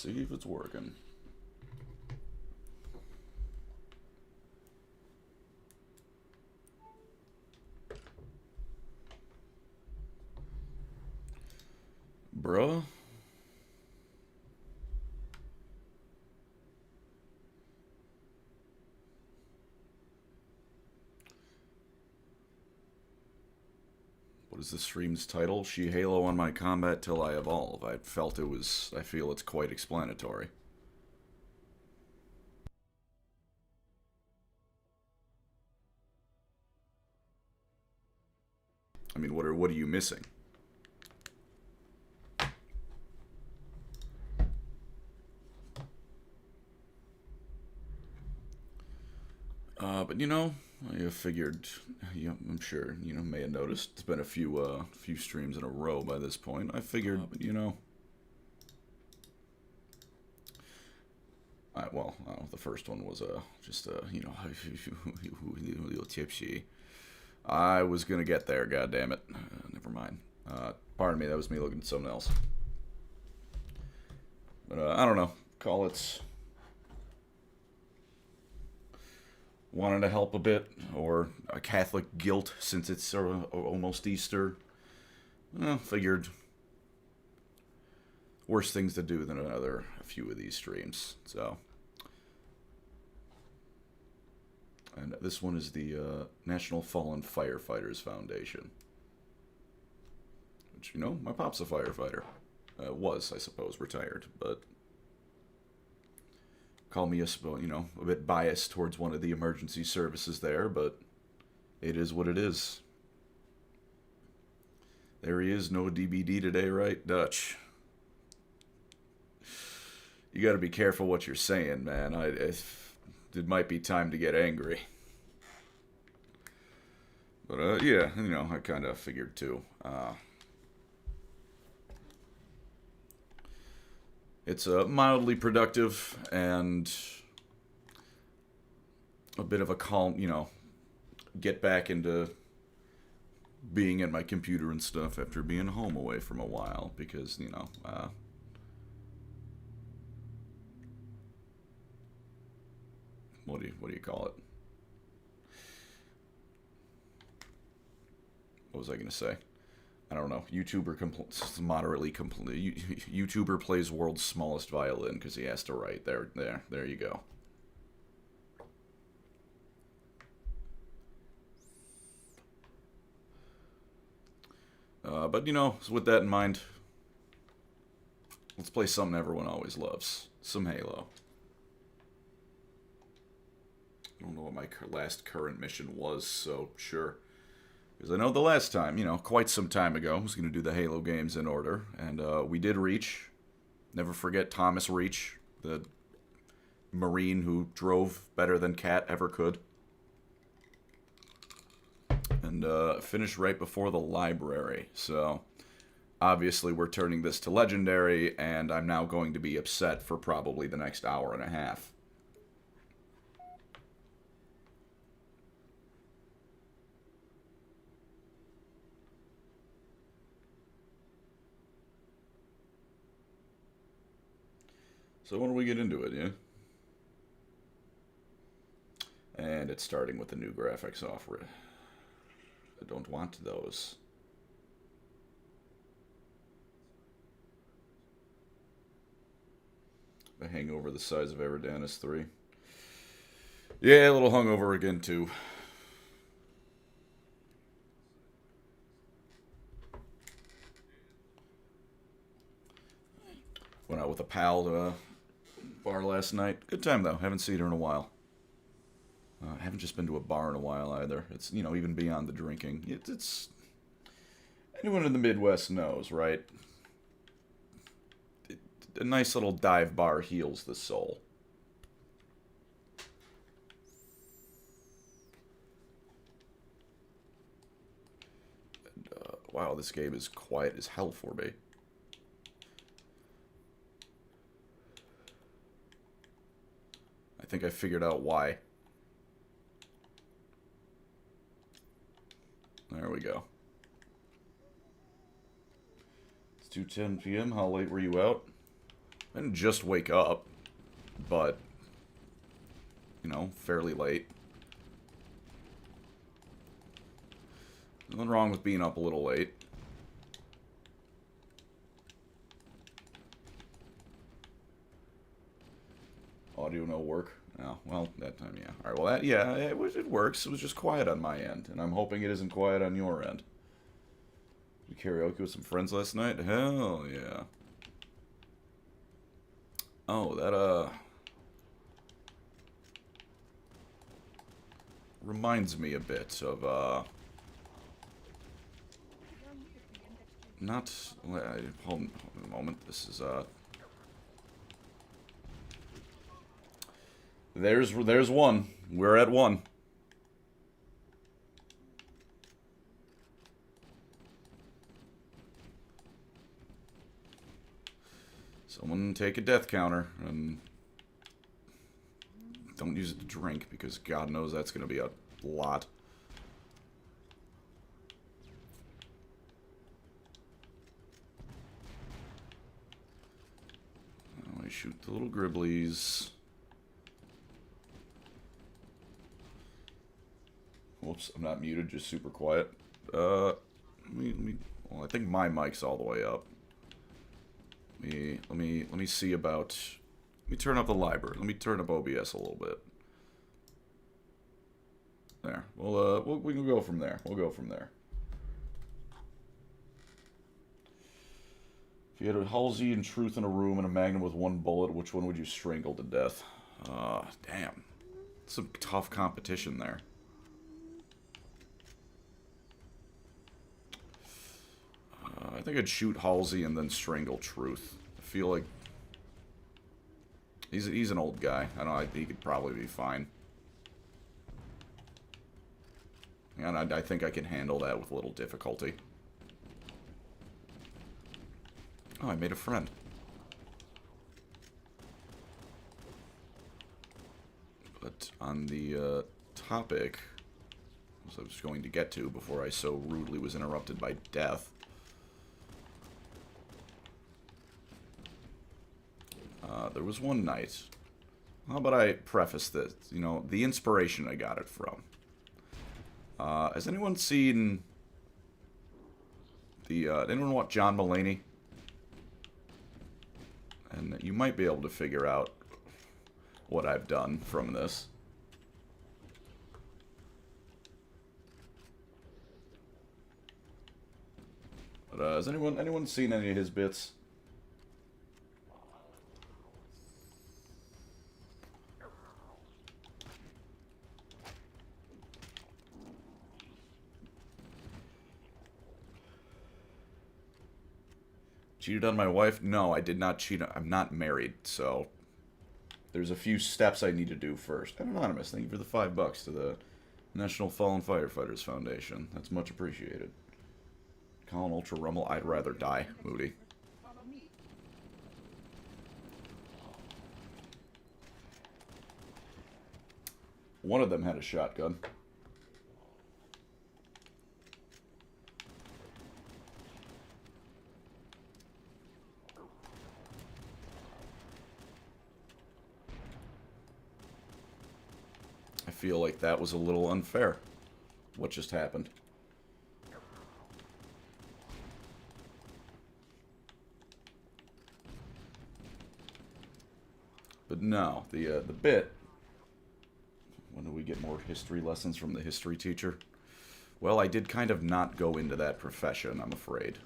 see if it's working. Bruh. What is the stream's title? She Halo on my combat till I evolve. I feel it's quite explanatory. I mean, what are you missing? But you know, I figured, I'm sure, may have noticed, it's been a few streams in a row by this point. I figured, the first one was just tipsy. I was gonna get there, goddammit. Never mind. Pardon me, that was me looking at something else. But I don't know. Call it wanted to help a bit, or a Catholic guilt since it's almost Easter. Well, figured worse things to do than a few of these streams. So, and this one is the National Fallen Firefighters Foundation, which my pop's a firefighter. Was, I suppose, retired, but call me a bit biased towards one of the emergency services there, but it is what it is. There he is, no DBD today, right, Dutch? You gotta be careful what you're saying, man. It might be time to get angry. But, yeah, I kind of figured too. It's mildly productive and a bit of a calm, get back into being at my computer and stuff after being home away from a while because, what do you call it? What was I going to say? I don't know. YouTuber plays world's smallest violin because he has to write. There you go. But with that in mind, let's play something everyone always loves. Some Halo. I don't know what my last current mission was, so sure. Because I know the last time, quite some time ago, I was going to do the Halo games in order, and we did reach. Never forget Thomas Reach, the Marine who drove better than Cat ever could. And finished right before the library, so obviously we're turning this to Legendary, and I'm now going to be upset for probably the next hour and a half. So when do we get into it, yeah? And it's starting with the new graphics offer. I don't want those. A hangover the size of Eridanus 3. Yeah, a little hungover again, too. Went out with a pal to a bar last night. Good time, though. Haven't seen her in a while. Haven't just been to a bar in a while, either. It's, even beyond the drinking. It's... Anyone in the Midwest knows, right? A nice little dive bar heals the soul. And, wow, this game is quiet as hell for me. I think I figured out why. There we go. It's 2:10 p.m. How late were you out? I didn't just wake up, but, you know, fairly late. Nothing wrong with being up a little late. Audio no work. Oh, well, that time, yeah. Alright, well, that, yeah, it works. It was just quiet on my end, and I'm hoping it isn't quiet on your end. Did you karaoke with some friends last night? Hell yeah. Oh, that, reminds me a bit of, not, hold on a moment, this is, there's one. We're at one. Someone take a death counter and don't use it to drink because God knows that's going to be a lot. I shoot the little gribblies. Whoops, I'm not muted, just super quiet. Well, I think my mic's all the way up. Let me see about. Let me turn up the library. Let me turn up OBS a little bit. There. We can go from there. We'll go from there. If you had a Halsey and Truth in a room and a Magnum with one bullet, which one would you strangle to death? Damn. Some tough competition there. I think I'd shoot Halsey and then strangle Truth. I feel like he's an old guy. I don't know, he could probably be fine. And I think I can handle that with a little difficulty. Oh, I made a friend. But on the topic, as I was going to get to before I so rudely was interrupted by death. There was one night. How about I preface this? You know, the inspiration I got it from. Has anyone seen the, anyone watch John Mulaney? And you might be able to figure out what I've done from this. But, has anyone seen any of his bits? Cheated on my wife? No, I did not cheat. I'm not married, so there's a few steps I need to do first. And Anonymous, thank you for the $5 to the National Fallen Firefighters Foundation. That's much appreciated. Colin Ultra Rumble, I'd rather die, Moody. One of them had a shotgun. I feel like that was a little unfair. What just happened? But no, the bit. When do we get more history lessons from the history teacher? Well, I did kind of not go into that profession, I'm afraid.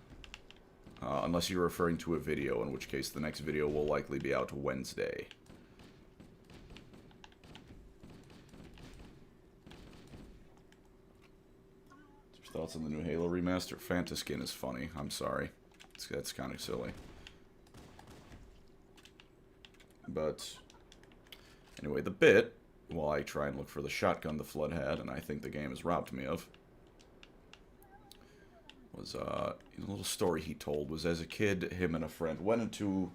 Unless you're referring to a video, in which case the next video will likely be out Wednesday. Thoughts on the new Halo remaster? Fantaskin is funny. I'm sorry. That's kind of silly. But anyway, the bit, while I try and look for the shotgun the Flood had, and I think the game has robbed me of, was a little story he told. Was as a kid, him and a friend went into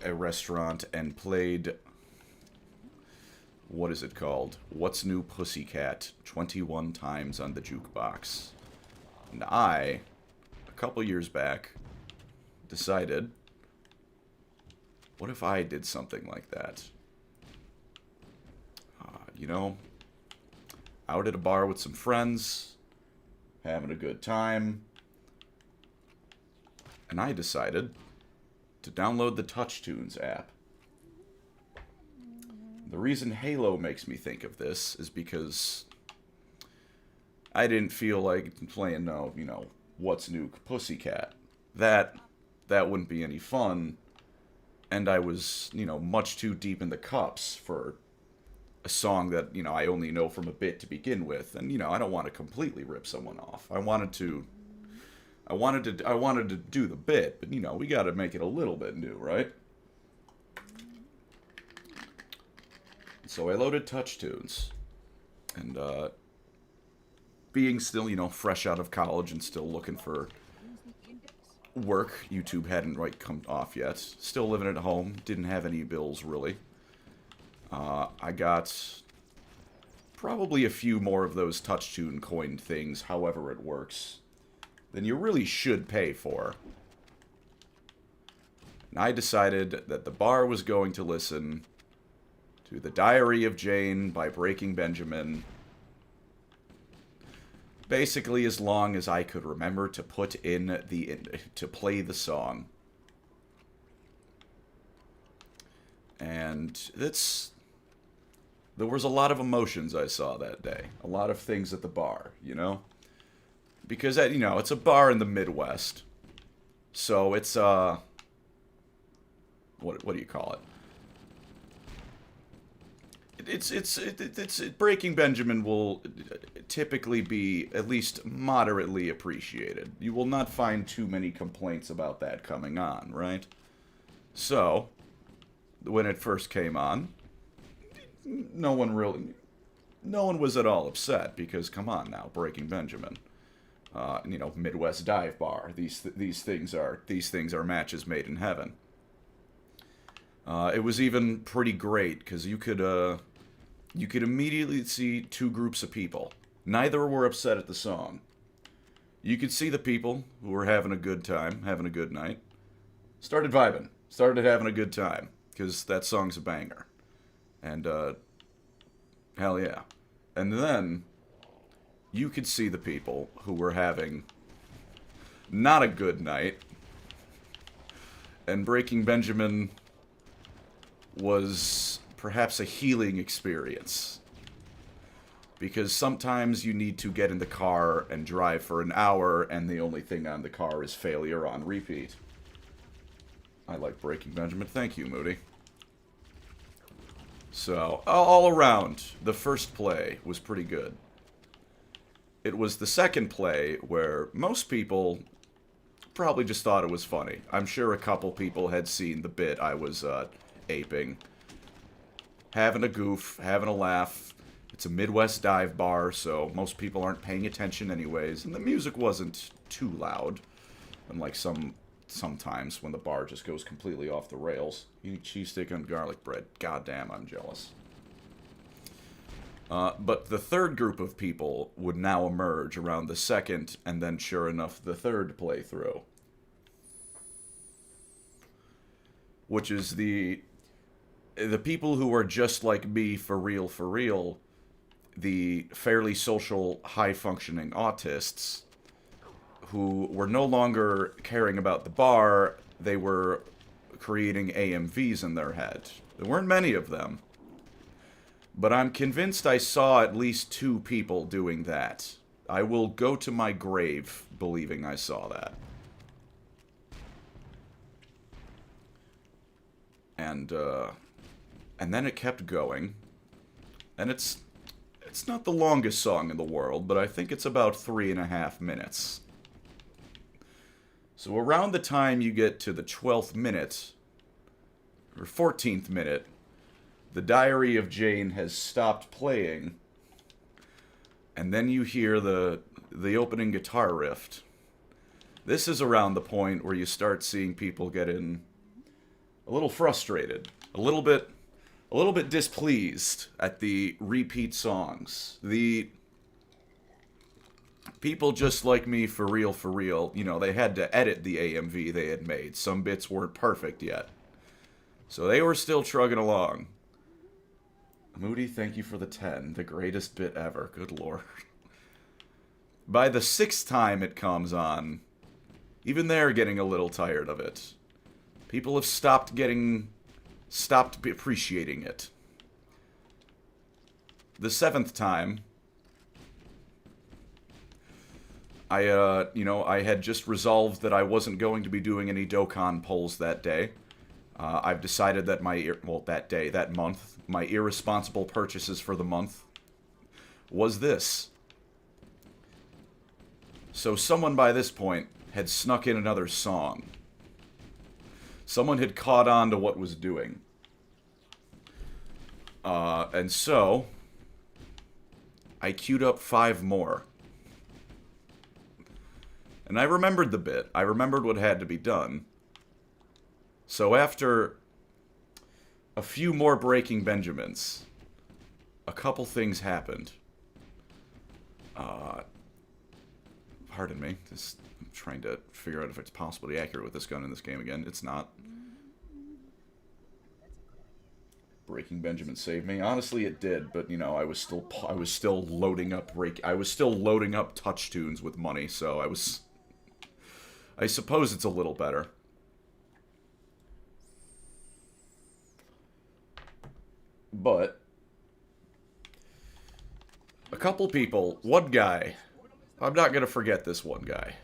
a restaurant and played. What is it called? What's New Pussycat 21 times on the jukebox. And I, a couple years back, decided What if I did something like that? You know, out at a bar with some friends, having a good time, and I decided to download the TouchTunes app. The reason Halo makes me think of this is because I didn't feel like playing What's New Pussycat. That wouldn't be any fun, and I was, much too deep in the cups for a song that, I only know from a bit to begin with, and, I don't want to completely rip someone off. I wanted to do the bit, but, we got to make it a little bit new, right? So I loaded TouchTunes, and being still, fresh out of college and still looking for work, YouTube hadn't come off yet. Still living at home, didn't have any bills really. I got probably a few more of those TouchTune coin things, however it works, than you really should pay for. And I decided that the bar was going to listen to The Diary of Jane by Breaking Benjamin, basically as long as I could remember to put in to play the song. And there was a lot of emotions I saw that day. A lot of things at the bar, Because, it's a bar in the Midwest. So it's, what do you call it? Breaking Benjamin will typically be at least moderately appreciated. You will not find too many complaints about that coming on, right? So, when it first came on, no one was at all upset, because come on now, Breaking Benjamin, Midwest dive bar. These things are matches made in heaven. It was even pretty great because you could immediately see two groups of people. Neither were upset at the song. You could see the people who were having a good time, having a good night, started vibing, started having a good time, because that song's a banger. And, hell yeah. And then, you could see the people who were having not a good night, and Breaking Benjamin was perhaps a healing experience. Because sometimes you need to get in the car and drive for an hour, and the only thing on the car is failure on repeat. I like Breaking Benjamin. Thank you, Moody. So, all around, the first play was pretty good. It was the second play where most people probably just thought it was funny. I'm sure a couple people had seen the bit I was aping. Having a goof, having a laugh. It's a Midwest dive bar, so most people aren't paying attention anyways, and the music wasn't too loud, unlike sometimes when the bar just goes completely off the rails. Eating cheesesteak and garlic bread. Goddamn, I'm jealous. But the third group of people would now emerge around the second, and then sure enough, the third playthrough. Which is the people who are just like me for real, the fairly social, high-functioning autists, who were no longer caring about the bar, they were creating AMVs in their head. There weren't many of them, but I'm convinced I saw at least 2 people doing that. I will go to my grave believing I saw that. And then it kept going, and it's not the longest song in the world, but I think it's about 3.5 minutes. So around the time you get to the 12th minute, or 14th minute, The Diary of Jane has stopped playing, and then you hear the opening guitar riff. This is around the point where you start seeing people getting a little frustrated, a little bit displeased at the repeat songs. The people just like me for real, they had to edit the AMV they had made. Some bits weren't perfect yet. So they were still trugging along. Moody, thank you for the 10. The greatest bit ever. Good lord. By the 6th time it comes on, even they're getting a little tired of it. People have stopped appreciating it. The 7th time, I had just resolved that I wasn't going to be doing any Dokkan pulls that day. I've decided that that month, my irresponsible purchases for the month was this. So someone by this point had snuck in another song. Someone had caught on to what was doing. And so I queued up 5 more. And I remembered the bit. I remembered what had to be done. So after a few more Breaking Benjamins, a couple things happened. Pardon me. I'm trying to figure out if it's possible to be accurate with this gun in this game again. It's not. Breaking Benjamin saved me. Honestly, it did, but you know, I was still loading up touch tunes with money, so I suppose it's a little better. But a couple people, one guy, I'm not going to forget this one guy.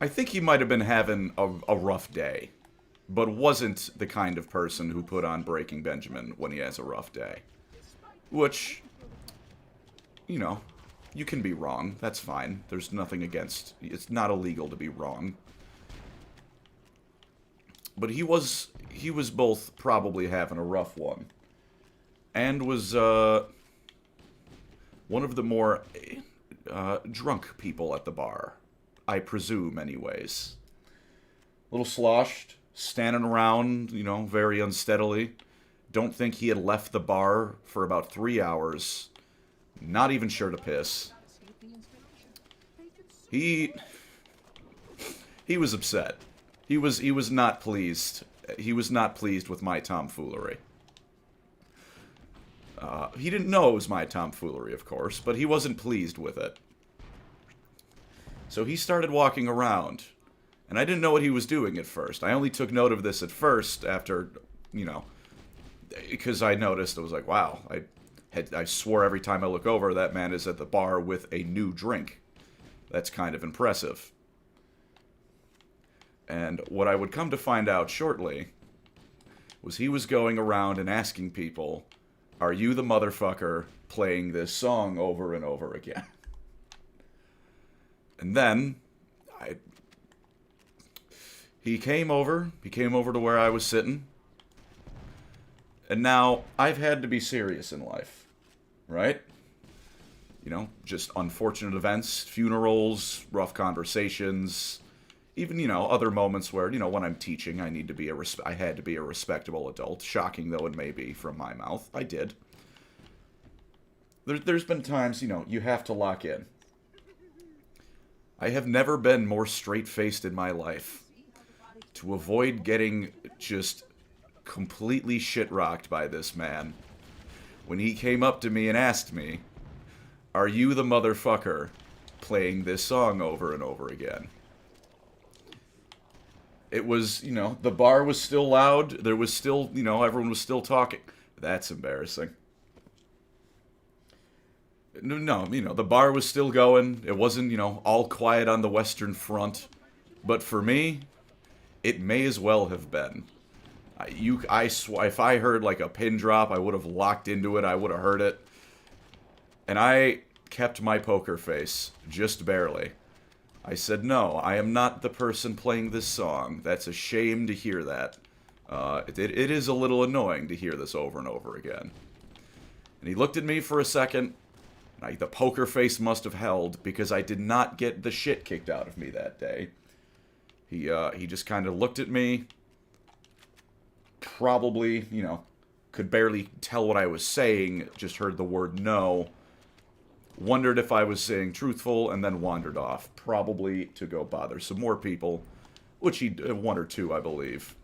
I think he might have been having a rough day, but wasn't the kind of person who put on Breaking Benjamin when he has a rough day. Which, you know, you can be wrong. That's fine. There's nothing against... It's not illegal to be wrong. But he was both probably having a rough one. And was, one of the more drunk people at the bar. I presume, anyways. A little sloshed, standing around, you know, very unsteadily. Don't think he had left the bar for about 3 hours. Not even sure to piss. He was upset. He was not pleased. He was not pleased with my tomfoolery. He didn't know it was my tomfoolery, of course, but he wasn't pleased with it. So he started walking around, and I didn't know what he was doing at first. I only took note of this at first after, you know, because I noticed, I was like, wow, I swore every time I look over, that man is at the bar with a new drink. That's kind of impressive. And what I would come to find out shortly was he was going around and asking people, are you the motherfucker playing this song over and over again? And then, he came over to where I was sitting. And now, I've had to be serious in life, right? You know, just unfortunate events, funerals, rough conversations, even, you know, other moments where, you know, when I'm teaching, I had to be a respectable adult. Shocking though it may be from my mouth, I did. There's been times, you know, you have to lock in. I have never been more straight-faced in my life to avoid getting just completely shit-rocked by this man when he came up to me and asked me, are you the motherfucker playing this song over and over again? It was, you know, the bar was still loud. There was still, you know, everyone was still talking. That's embarrassing. No, you know, the bar was still going. It wasn't, you know, all quiet on the Western Front. But for me, it may as well have been. If I heard like a pin drop, I would have locked into it. I would have heard it. And I kept my poker face, just barely. I said, no, I am not the person playing this song. That's a shame to hear that. It is a little annoying to hear this over and over again. And he looked at me for a second. The poker face must have held because I did not get the shit kicked out of me that day. He just kind of looked at me. Probably, you know, could barely tell what I was saying. Just heard the word no. Wondered if I was saying truthful, and then wandered off. Probably to go bother some more people. which he one or two, I believe,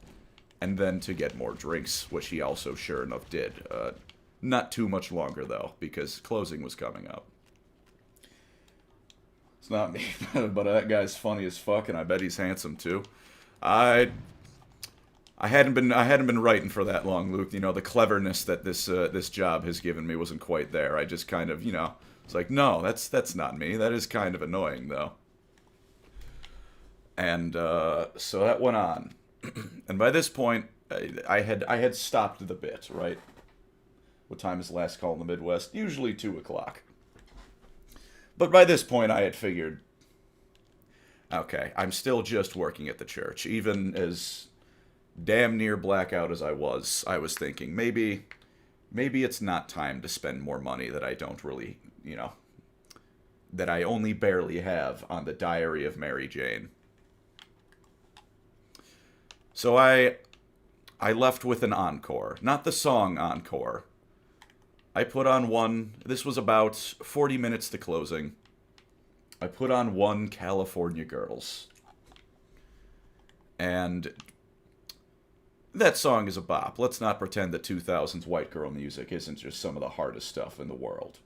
and then to get more drinks, which he also sure enough did. Not too much longer though, because closing was coming up. It's not me, but that guy's funny as fuck, and I bet he's handsome too. I hadn't been writing for that long, Luke. You know, the cleverness that this job has given me wasn't quite there. I just kind of, you know, it's like, no, that's not me. That is kind of annoying though. And so that went on, and by this point, I had stopped the bit. Right? What time is last call in the Midwest? Usually 2 o'clock. But by this point, I had figured, okay, I'm still just working at the church, even as damn near blackout as I was thinking, maybe it's not time to spend more money that I don't really, you know, that I only barely have on the Diary of Mary Jane. So I left with an encore. Not the song encore. I put on one, this was about 40 minutes to closing. I put on one California Girls. And that song is a bop. Let's not pretend that 2000s white girl music isn't just some of the hardest stuff in the world.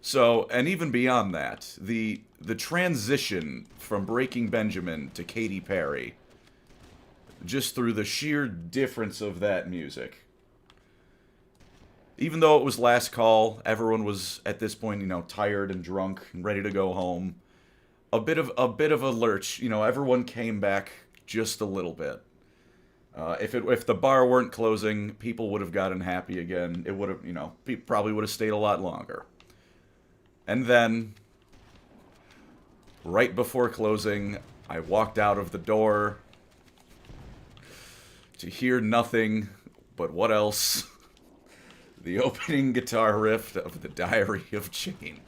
So, and even beyond that, the transition from Breaking Benjamin to Katy Perry, just through the sheer difference of that music. Even though it was last call, everyone was at this point, you know, tired and drunk and ready to go home. A bit of a lurch, you know, everyone came back just a little bit. If the bar weren't closing, people would have gotten happy again. It would have, you know, people probably would have stayed a lot longer. And then, right before closing, I walked out of the door to hear nothing but what else? The opening guitar riff of the Diary of Jane.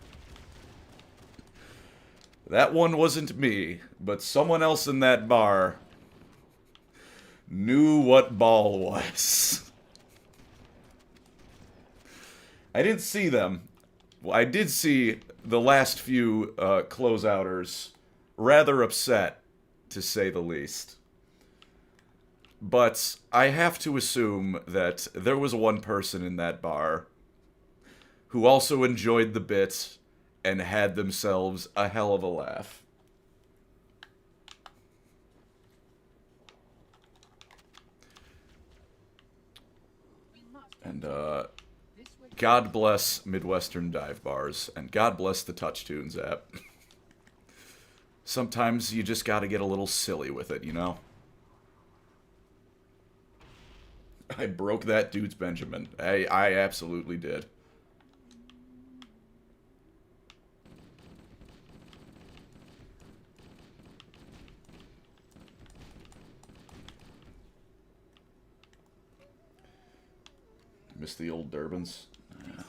That one wasn't me, but someone else in that bar knew what ball was. I didn't see them. Well, I did see the last few closeouters rather upset, to say the least. But I have to assume that there was one person in that bar who also enjoyed the bit and had themselves a hell of a laugh. And, God bless Midwestern dive bars, and God bless the Touch Tunes app. Sometimes you just gotta get a little silly with it, you know? I broke that dude's Benjamin. I absolutely did. Miss the old Durbans. Yeah.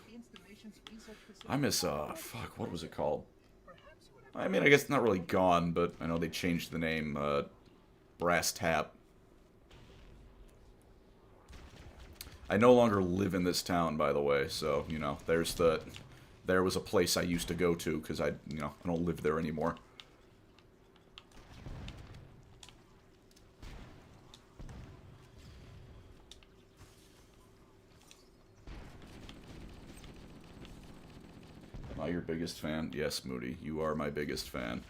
I miss, fuck, what was it called? I mean, I guess it's not really gone, but I know they changed the name, Brass Tap. I no longer live in this town, by the way, so, you know, there was a place I used to go to, because I don't live there anymore. Am I your biggest fan? Yes, Moody, you are my biggest fan.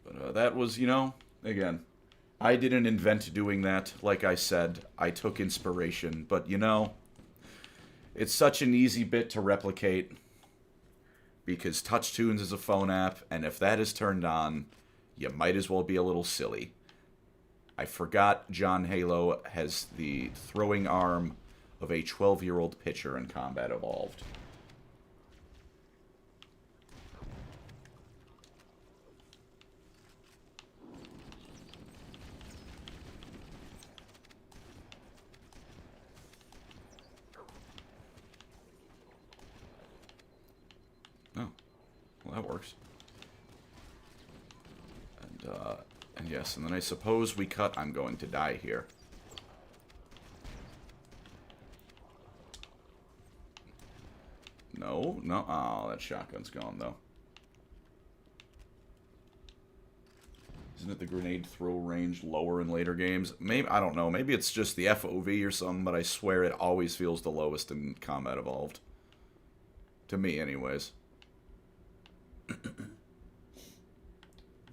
But that was, you know, again, I didn't invent doing that. Like I said, I took inspiration. But, you know, it's such an easy bit to replicate. Because TouchTunes is a phone app, and if that is turned on, you might as well be a little silly. I forgot John Halo has the throwing arm of a 12-year-old pitcher in Combat Evolved. Well, that works. Yes, and then I suppose we cut. I'm going to die here. No, no. Oh, that shotgun's gone, though. Isn't it the grenade throw range lower in later games? Maybe, I don't know. Maybe it's just the FOV or something, but I swear it always feels the lowest in Combat Evolved. To me, anyways.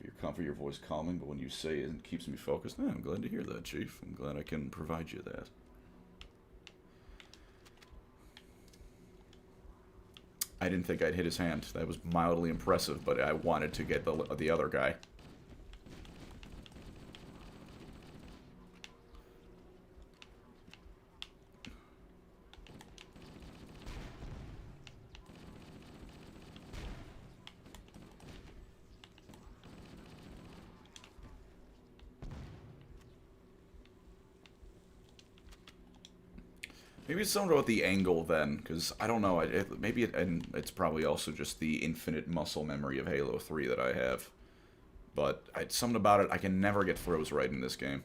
Your comfort, your voice calming, but when you say it, it keeps me focused. I'm glad to hear that, Chief. I'm glad I can provide you that. I didn't think I'd hit his hand. That was mildly impressive, but I wanted to get the other guy. Maybe it's something about the angle then, because I don't know. And it's probably also just the infinite muscle memory of Halo 3 that I have. But something about it, I can never get throws right in this game.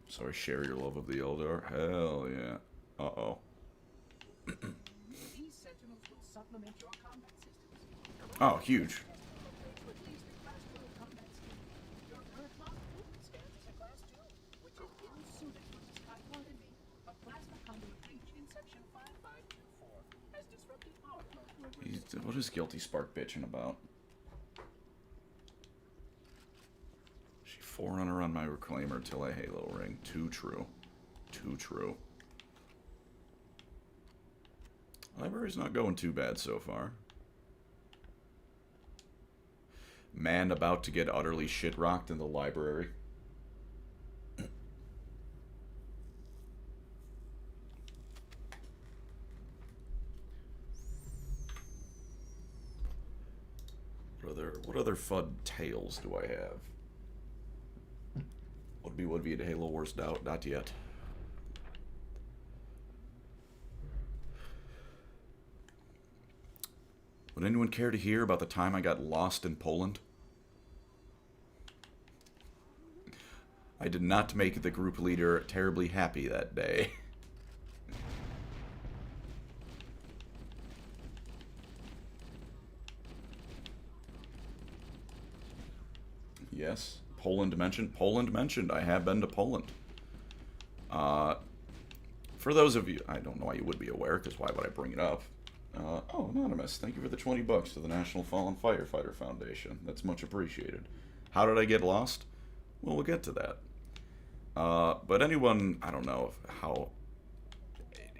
So I share your love of the Eldar. Hell yeah. Uh-oh. Oh, huge. What is Guilty Spark bitching about? She forerunner on my Reclaimer till I Halo ring. Too true. Too true. Library's not going too bad so far. Man about to get utterly shit-rocked in the library. What other FUD tales do I have? Would be at Halo Wars? Not yet. Would anyone care to hear about the time I got lost in Poland? I did not make the group leader terribly happy that day. Yes, Poland mentioned. Poland mentioned. I have been to Poland. For those of you, I don't know why you would be aware, because why would I bring it up? Oh, Anonymous, thank you for the $20 to the National Fallen Firefighter Foundation. That's much appreciated. How did I get lost? Well, we'll get to that. But anyone, I don't know how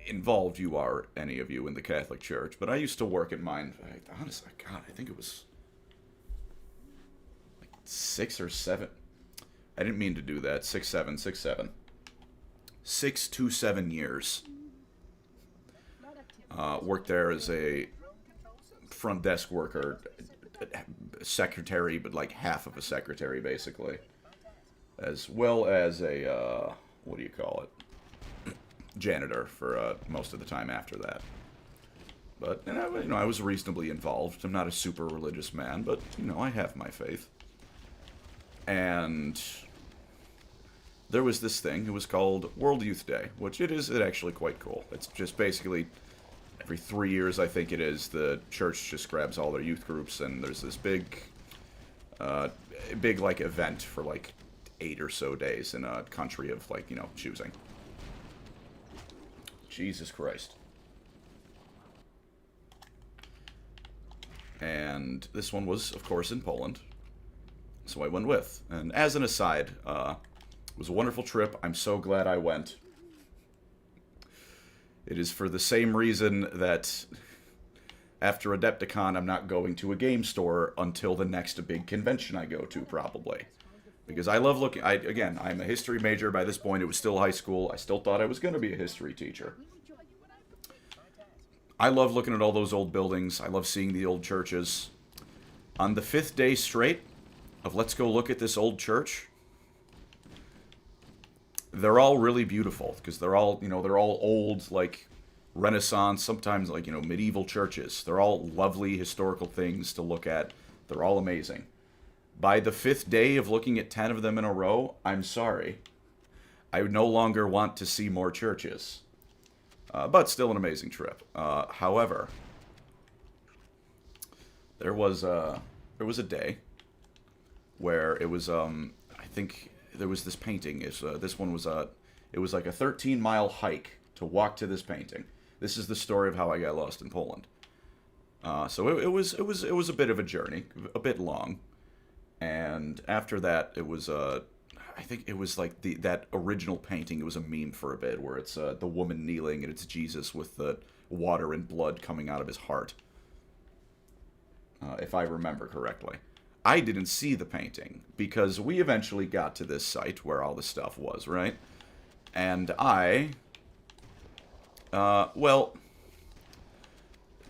involved you are, any of you, in the Catholic Church, but I used to work at mine. Honestly, God, I think it was 6 or 7. I didn't mean to do that. 6 to 7 years. Worked there as a front desk worker, secretary, but like half of a secretary, basically. As well as a, what do you call it? Janitor for most of the time after that. But, you know, I was reasonably involved. I'm not a super religious man, but, you know, I have my faith. And there was this thing. It was called World Youth Day, which it is actually quite cool. It's just basically every 3 years, I think it is, the church just grabs all their youth groups, and there's this big like event for like 8 or so days in a country of, like, you know, choosing. Jesus Christ. And this one was, of course, in Poland. So I went with. And as an aside, it was a wonderful trip. I'm so glad I went. It is for the same reason that after Adepticon, I'm not going to a game store until the next big convention I go to, probably. Because I love looking... Again, I'm a history major. By this point, it was still high school. I still thought I was going to be a history teacher. I love looking at all those old buildings. I love seeing the old churches. On the 5th day straight of let's go look at this old church, they're all really beautiful, because they're all, you know, they're all old, like, Renaissance, sometimes, like, you know, medieval churches. They're all lovely historical things to look at. They're all amazing. By the 5th day of looking at 10 of them in a row, I'm sorry. I no longer want to see more churches. But still an amazing trip. However, there was a day where it was, I think there was this painting. This one was it was like a 13-mile hike to walk to this painting. This is the story of how I got lost in Poland. So it was a bit of a journey, a bit long. And after that, it was I think it was like that original painting. It was a meme for a bit, where it's the woman kneeling and it's Jesus with the water and blood coming out of his heart, if I remember correctly. I didn't see the painting because we eventually got to this site where all the stuff was, right? And well,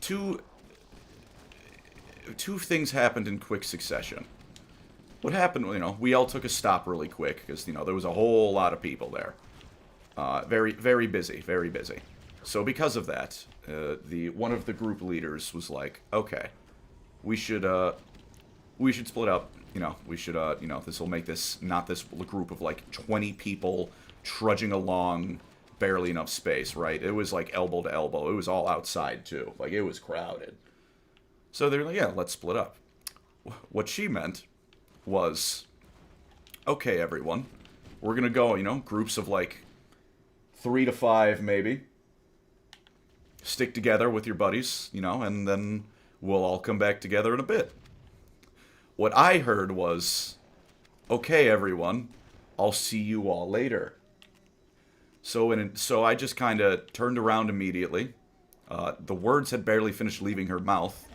two things happened in quick succession. What happened, we all took a stop really quick because, there was a whole lot of people there. Very, very busy, very busy. So because of that, one of the group leaders was like, okay, we should split up. We should, this will make this, not this group of like 20 people trudging along, barely enough space, right? It was like elbow to elbow. It was all outside too. Like, it was crowded. So they're like, yeah, let's split up. What she meant was, okay, everyone, we're gonna go, groups of like 3 to 5 maybe. Stick together with your buddies, and then we'll all come back together in a bit. What I heard was, okay, everyone, I'll see you all later. So I just kind of turned around immediately. The words had barely finished leaving her mouth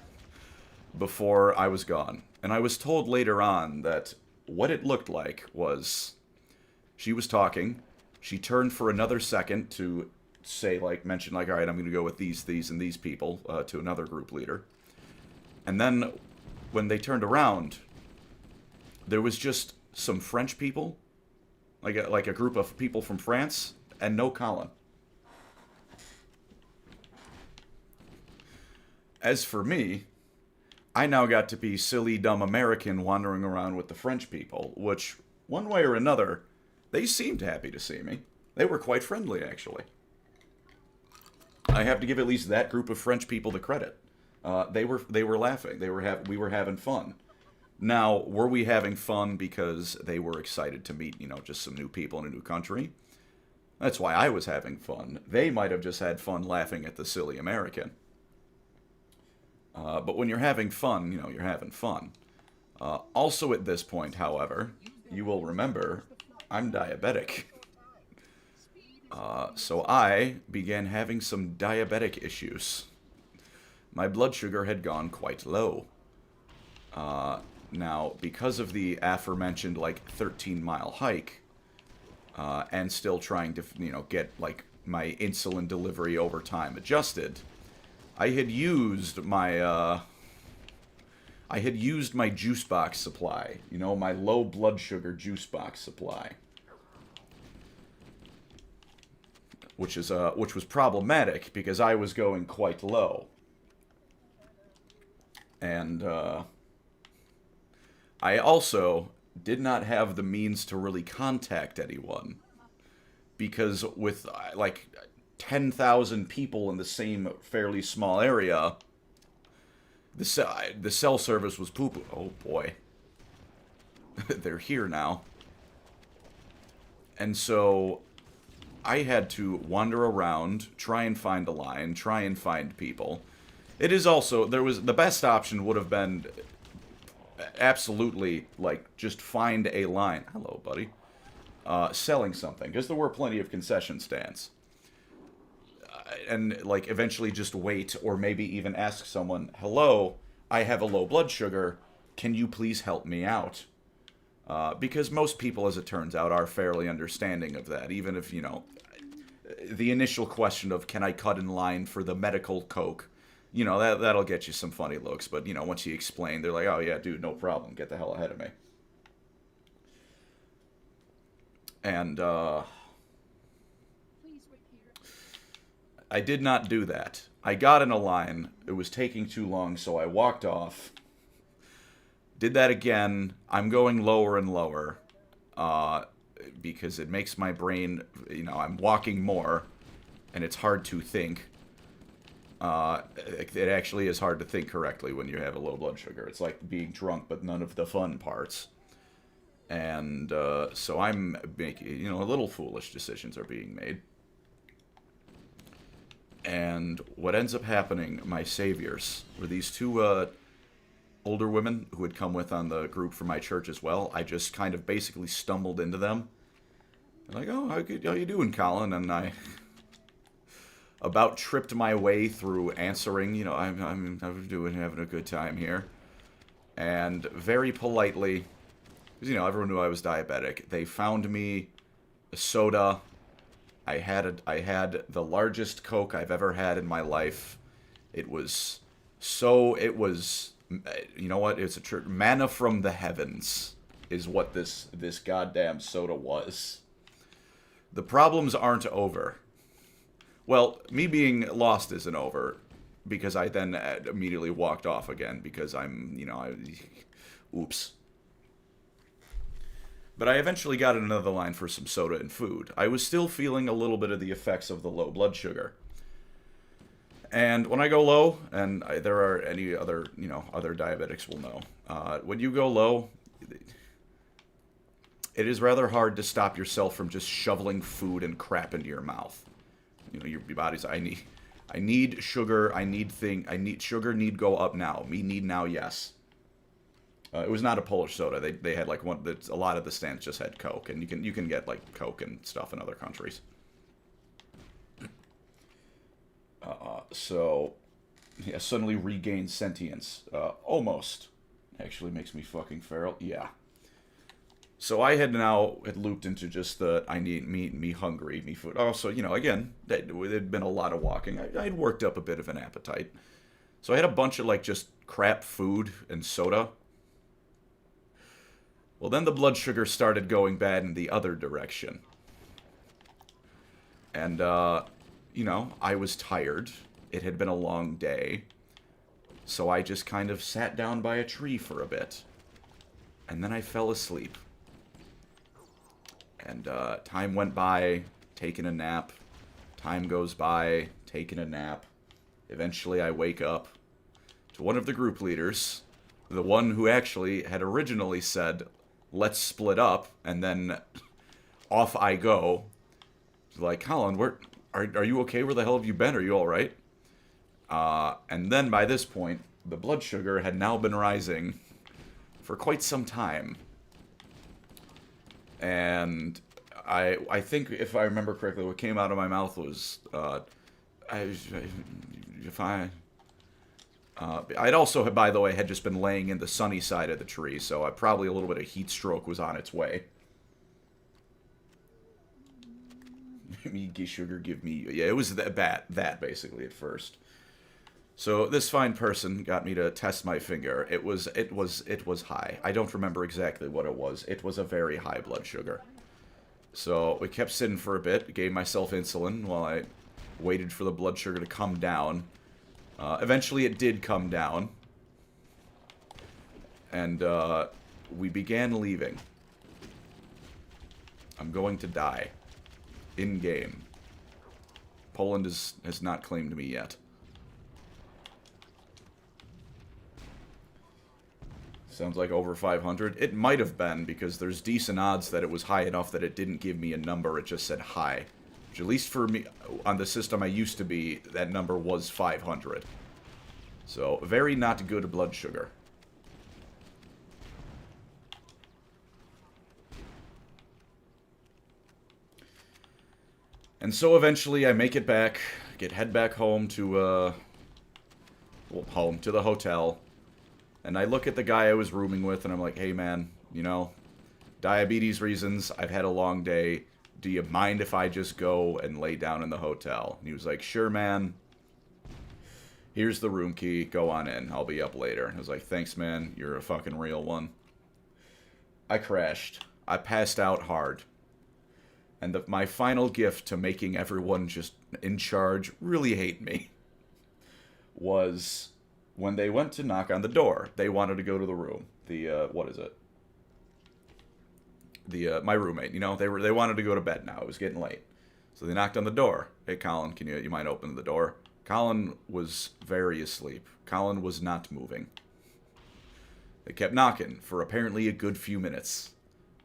before I was gone. And I was told later on that what it looked like was she was talking. She turned for another second to say, mention, all right, I'm going to go with these, and these people to another group leader. And then when they turned around, there was just some French people, like a group of people from France, and no Colin. As for me, I now got to be silly, dumb American wandering around with the French people, which, one way or another, they seemed happy to see me. They were quite friendly, actually. I have to give at least that group of French people the credit. They were laughing. We were having fun. Now, were we having fun because they were excited to meet, just some new people in a new country? That's why I was having fun. They might have just had fun laughing at the silly American. But when you're having fun, you're having fun. Also at this point, however, you will remember, I'm diabetic. So I began having some diabetic issues. My blood sugar had gone quite low. Now, because of the aforementioned, 13-mile hike, and still trying to, get, my insulin delivery over time adjusted, I had used my juice box supply, my low blood sugar juice box supply, which was problematic because I was going quite low, and I also did not have the means to really contact anyone because with 10,000 people in the same fairly small area, the cell service was poo-poo. Oh boy. They're here now. And so I had to wander around, try and find a line, try and find people. It is also, the best option would have been absolutely, just find a line. Hello, buddy. Selling something, because there were plenty of concession stands. And, eventually just wait, or maybe even ask someone, hello, I have a low blood sugar, can you please help me out? Because most people, as it turns out, are fairly understanding of that, even if, the initial question of, can I cut in line for the medical Coke, that'll get you some funny looks, but, once you explain, they're like, oh yeah, dude, no problem, get the hell ahead of me. And, I did not do that. I got in a line. It was taking too long, so I walked off. Did that again. I'm going lower and lower. Because it makes my brain, I'm walking more, and it's hard to think. It actually is hard to think correctly when you have a low blood sugar. It's like being drunk, but none of the fun parts. And so I'm making, little foolish decisions are being made. And what ends up happening, my saviors, were these two older women who had come with on the group from my church as well. I just kind of basically stumbled into them. Like, oh, how you doing, Colin? And I about tripped my way through answering, I'm having a good time here. And very politely, because, everyone knew I was diabetic, they found me a soda. I had the largest Coke I've ever had in my life. It was, you know what? It's a church. Manna from the heavens is what this goddamn soda was. The problems aren't over. Well, me being lost isn't over, because I then immediately walked off again, because oops. But I eventually got another line for some soda and food. I was still feeling a little bit of the effects of the low blood sugar. And when I go low, and there are any other, other diabetics will know, when you go low, it is rather hard to stop yourself from just shoveling food and crap into your mouth. Your body's, I need sugar, sugar need go up now. Me need now, yes. It was not a Polish soda. They had like one. A lot of the stands just had Coke, and you can get like Coke and stuff in other countries. So, yeah, suddenly regained sentience. Almost. Actually makes me fucking feral. Yeah. So I had looped into just the, I need me hungry, me food. Also, again, there'd been a lot of walking. I'd worked up a bit of an appetite. So I had a bunch of, like, just crap food and soda. Well, then the blood sugar started going bad in the other direction. And, I was tired. It had been a long day. So I just kind of sat down by a tree for a bit. And then I fell asleep. And time went by, taking a nap. Time goes by, taking a nap. Eventually I wake up to one of the group leaders, the one who actually had originally said, let's split up, and then off I go. Like, Colin, are you okay? Where the hell have you been? Are you alright? And then by this point, the blood sugar had now been rising for quite some time. And I think, if I remember correctly, what came out of my mouth was, I'd also, by the way, had just been laying in the sunny side of the tree, so probably a little bit of heat stroke was on its way. Sugar, give me... Yeah, it was that basically, at first. So this fine person got me to test my finger. It was high. I don't remember exactly what it was. It was a very high blood sugar. So we kept sitting for a bit, gave myself insulin while I waited for the blood sugar to come down. Eventually it did come down. And we began leaving. I'm going to die. In-game. Poland has not claimed me yet. Sounds like over 500. It might have been, because there's decent odds that it was high enough that it didn't give me a number, it just said high. Which, at least for me, on the system I used to be, that number was 500. So, very not good blood sugar. And so eventually I make it back, head back home to, home, to the hotel. And I look at the guy I was rooming with, and I'm like, hey man, diabetes reasons, I've had a long day. Do you mind if I just go and lay down in the hotel? And he was like, sure man. Here's the room key, go on in, I'll be up later. And I was like, thanks man, you're a fucking real one. I crashed. I passed out hard. And my final gift to making everyone just in charge really hate me was when they went to knock on the door. They wanted to go to the room. what is it? My roommate. You know, they wanted to go to bed now. It was getting late, so they knocked on the door. Hey, Colin, you mind open the door? Colin was very asleep. Colin was not moving. They kept knocking for apparently a good few minutes.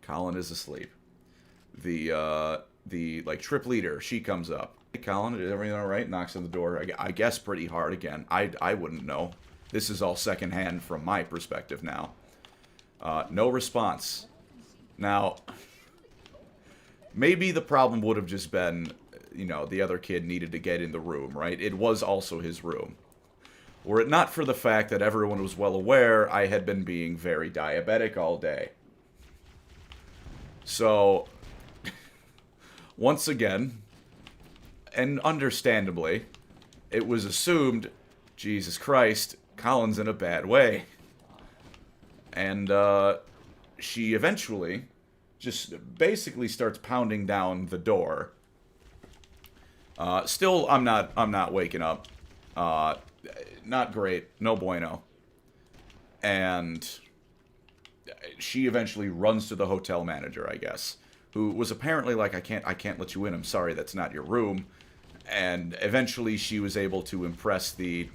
Colin is asleep. The like trip leader, she comes up. Hey, Colin, is everything all right? Knocks on the door. I guess pretty hard again. I wouldn't know. This is all secondhand from my perspective now. No response. Now, maybe the problem would have just been, you know, the other kid needed to get in the room, right? It was also his room. Were it not for the fact that everyone was well aware I had been being very diabetic all day. So, once again, and understandably, it was assumed, Jesus Christ, Colin's in a bad way. And, she eventually just basically starts pounding down the door. Still, I'm not waking up. Not great. No bueno. And she eventually runs to the hotel manager, I guess, who was apparently like, I can't let you in. I'm sorry, that's not your room. And eventually she was able to impress the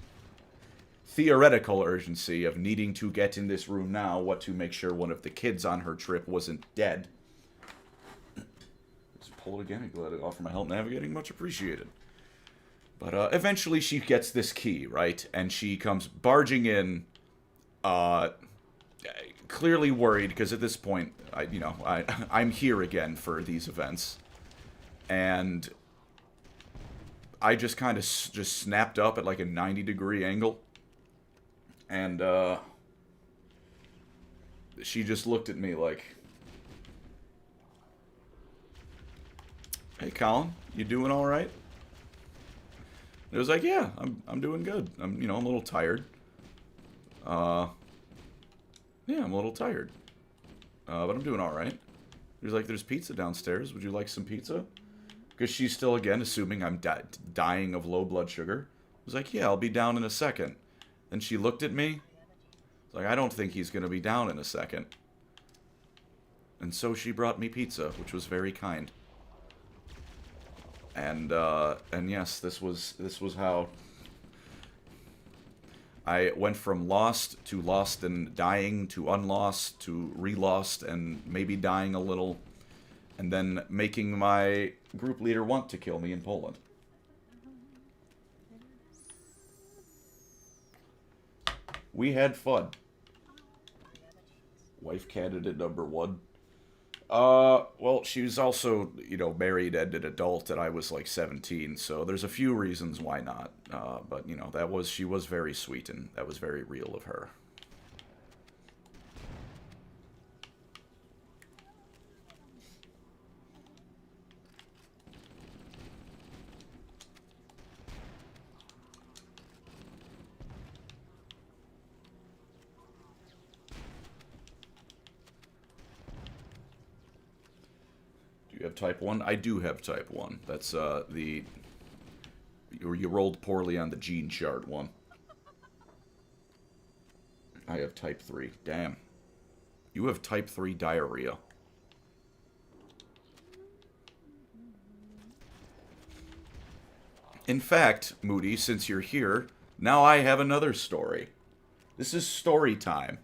theoretical urgency of needing to get in this room now, what to make sure one of the kids on her trip wasn't dead. Let's pull it again. Glad to offer my help navigating. Much appreciated. But eventually she gets this key, right? And she comes barging in, clearly worried, because at this point, I'm here again for these events. And I just kind of just snapped up at like a 90-degree angle. And, she just looked at me like, hey, Colin, you doing all right? And it was like, yeah, I'm doing good. I'm a little tired. Yeah, I'm a little tired. But I'm doing all right. He was like, there's pizza downstairs. Would you like some pizza? Because she's still, again, assuming I'm dying of low blood sugar. I was like, yeah, I'll be down in a second. Then she looked at me. Like, I don't think he's going to be down in a second. And so she brought me pizza, which was very kind. And yes, this was how I went from lost and dying to unlost to relost and maybe dying a little, and then making my group leader want to kill me in Poland. We had fun. Wife candidate number 1. Well, she was also, married and an adult, and I was like 17, so there's a few reasons why not. But, she was very sweet, and that was very real of her. You have type 1? I do have type 1. That's, you rolled poorly on the gene chart one. I have type 3. Damn. You have type 3 diarrhea. In fact, Moody, since you're here, now I have another story. This is story time.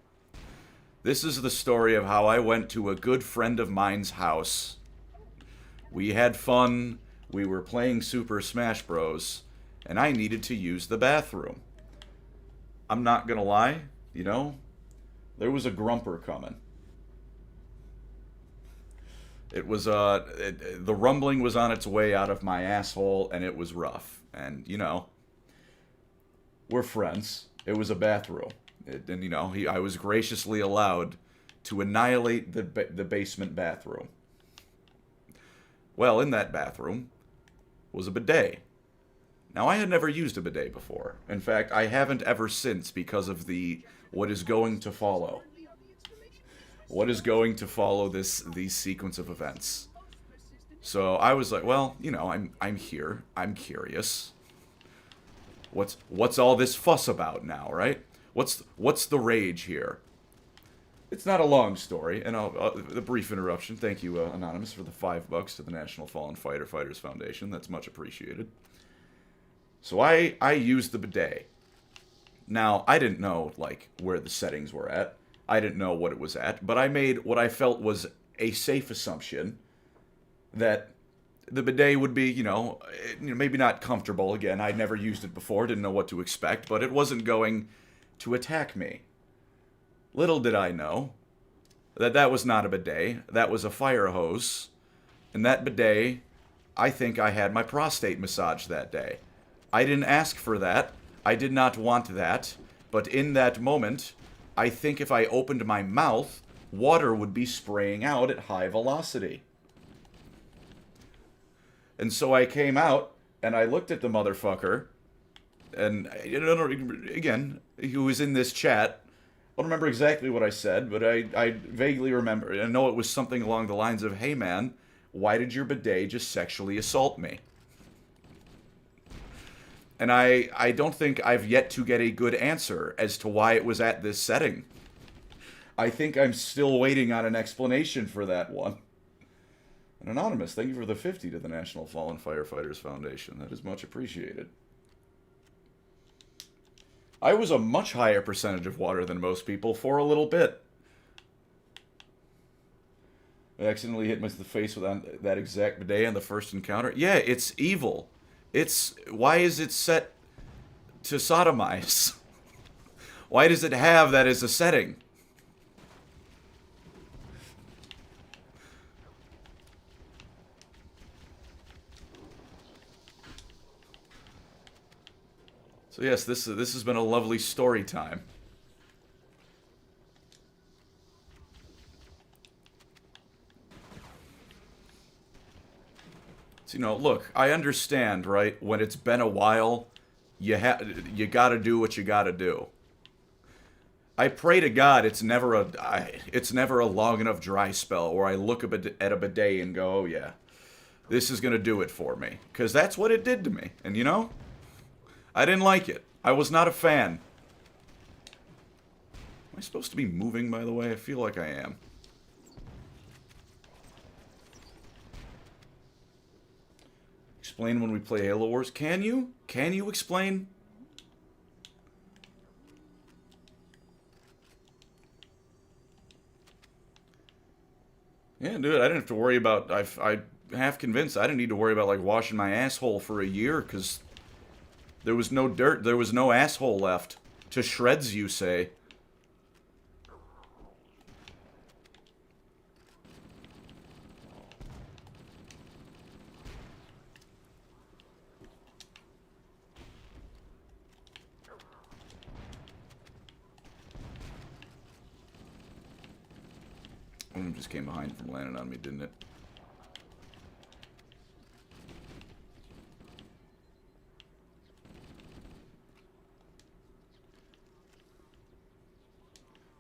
This is the story of how I went to a good friend of mine's house. We had fun, we were playing Super Smash Bros., and I needed to use the bathroom. I'm not gonna lie, there was a grumper coming. It was, the rumbling was on its way out of my asshole, and it was rough. And, we're friends. It was a bathroom. I was graciously allowed to annihilate the basement bathroom. Well, in that bathroom was a bidet. Now, I had never used a bidet before. In fact, I haven't ever since because of what is going to follow. What is going to follow these sequence of events. So I was like, well, I'm here. I'm curious. What's all this fuss about now, right? What's the rage here? It's not a long story, and a brief interruption. Thank you, Anonymous, for the $5 to the National Fallen Fighters Foundation. That's much appreciated. So I used the bidet. Now, I didn't know, like, where the settings were at. I didn't know what it was at, but I made what I felt was a safe assumption that the bidet would be, maybe not comfortable. Again, I'd never used it before, didn't know what to expect, but it wasn't going to attack me. Little did I know that that was not a bidet, that was a fire hose, and that bidet, I think I had my prostate massaged that day. I didn't ask for that, I did not want that, but in that moment, I think if I opened my mouth, water would be spraying out at high velocity. And so I came out, and I looked at the motherfucker, and, again, who was in this chat. I don't remember exactly what I said, but I vaguely remember. I know it was something along the lines of, hey man, why did your bidet just sexually assault me? And I don't think I've yet to get a good answer as to why it was at this setting. I think I'm still waiting on an explanation for that one. And Anonymous, thank you for the 50 to the National Fallen Firefighters Foundation. That is much appreciated. I was a much higher percentage of water than most people for a little bit. I accidentally hit myself in the face with that exact bidet on the first encounter. Yeah, it's evil. Why is it set to sodomize? Why does it have that as a setting? So yes, this has been a lovely story time. So, look, I understand, right? When it's been a while, you gotta do what you gotta do. I pray to God it's never a long enough dry spell where I look at a bidet and go, oh yeah, this is gonna do it for me. Because that's what it did to me. And I didn't like it. I was not a fan. Am I supposed to be moving, by the way? I feel like I am. Explain when we play Halo Wars. Can you? Can you explain? Yeah, dude, I didn't have to worry about... I'm half convinced I didn't need to worry about, like, washing my asshole for a year, because... there was no dirt, there was no asshole left. To shreds, you say. One just came behind from landing on me, didn't it?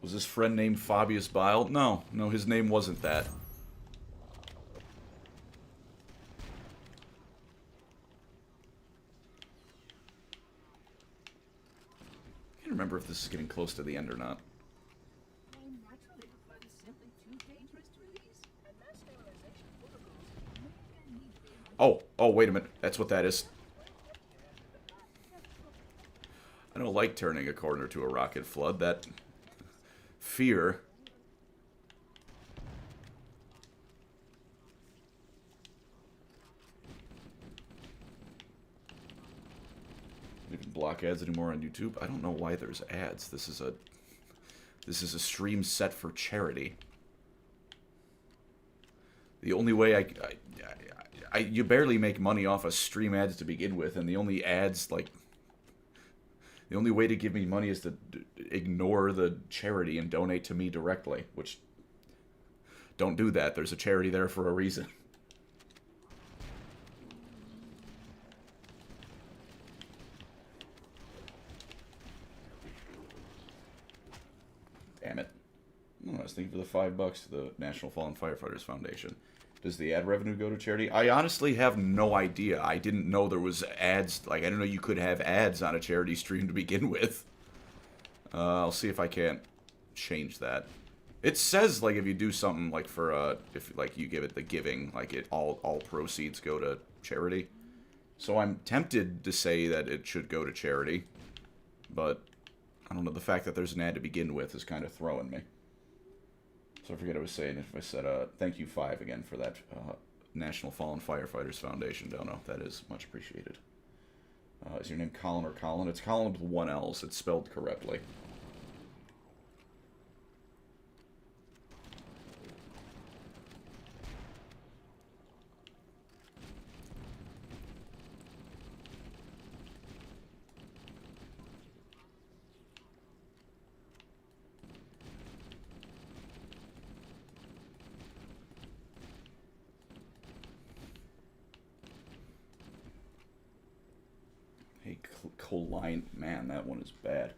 Was this friend named Fabius Bile? No, his name wasn't that. I can't remember if this is getting close to the end or not. Oh, wait a minute. That's what that is. I don't like turning a corner to a rocket flood. That... fear. You can block ads anymore on YouTube. I don't know why there's ads. This is a stream set for charity. The only way you barely make money off of stream ads to begin with, and the only ads, like, the only way to give me money is to ignore the charity and donate to me directly, which, don't do that. There's a charity there for a reason. Damn it. I was thinking for the $5 to the National Fallen Firefighters Foundation. Does the ad revenue go to charity? I honestly have no idea. I didn't know there was ads. Like, I didn't know you could have ads on a charity stream to begin with. I'll see if I can't change that. It says, like, if you do something, like, for, if, like, you give it the giving, like, all proceeds go to charity. So I'm tempted to say that it should go to charity. But, I don't know, the fact that there's an ad to begin with is kind of throwing me. So I forget what I was saying. If I said, thank you, 5, again, for that, National Fallen Firefighters Foundation dono. That is much appreciated. Is your name Colin or Colin? It's Colin with 1 L's. It's spelled correctly. Hey, Coline. Man, that one is bad.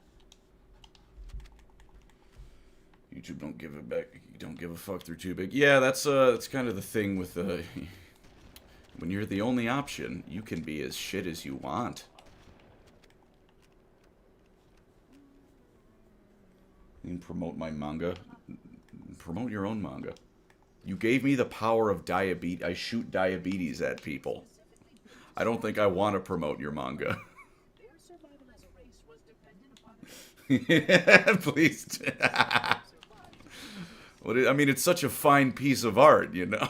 YouTube don't give it back. You don't give a fuck through too big. Yeah, that's kind of the thing with when you're the only option, you can be as shit as you want. You can promote my manga. Promote your own manga. You gave me the power of diabetes. I shoot diabetes at people. I don't think I want to promote your manga. Yeah, please. I mean, it's such a fine piece of art, you know?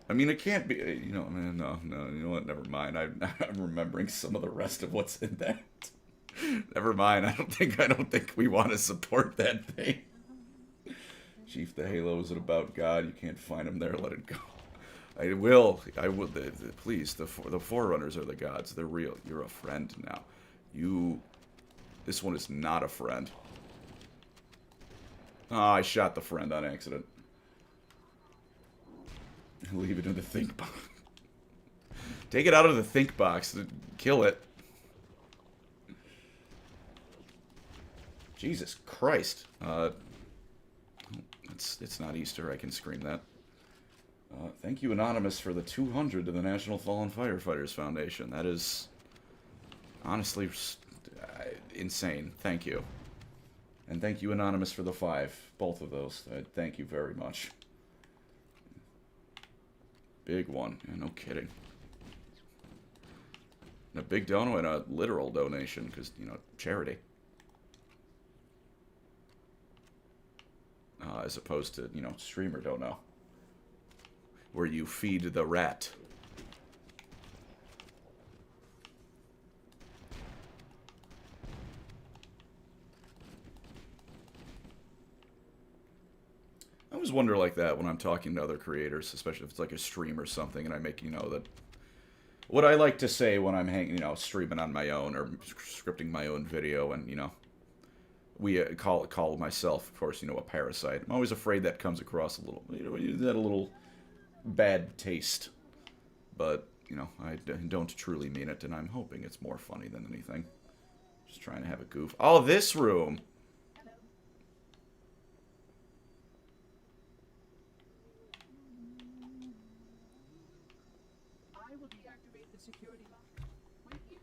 I mean, it can't be, you know, no, you know what, never mind. I'm remembering some of the rest of what's in that. Never mind, I don't think we want to support that thing. Chief, the Halo isn't about God. You can't find him there, let it go. I will, please, the Forerunners are the gods. They're real. You're a friend now. This one is not a friend. Oh, I shot the friend on accident. Leave it in the think box. Take it out of the think box. Kill it. Jesus Christ. It's not Easter. I can scream that. Thank you, Anonymous, for the 200 to the National Fallen Firefighters Foundation. That is honestly insane. Thank you. And thank you, Anonymous, for the 5. Both of those. Thank you very much. Big one. Yeah, no kidding. And a big dono and a literal donation, because, you know, charity. As opposed to, you know, streamer dono. Where you feed the rat. I always wonder like that when I'm talking to other creators, especially if it's like a stream or something, and I make, you know, that... What I like to say when I'm hanging, you know, streaming on my own, or scripting my own video, and, you know... We call myself, of course, you know, a parasite. I'm always afraid that comes across a little, you know, that a little bad taste. But, you know, I don't truly mean it, and I'm hoping it's more funny than anything. Just trying to have a goof. Oh, this room! I will deactivate the security lock. Wait here.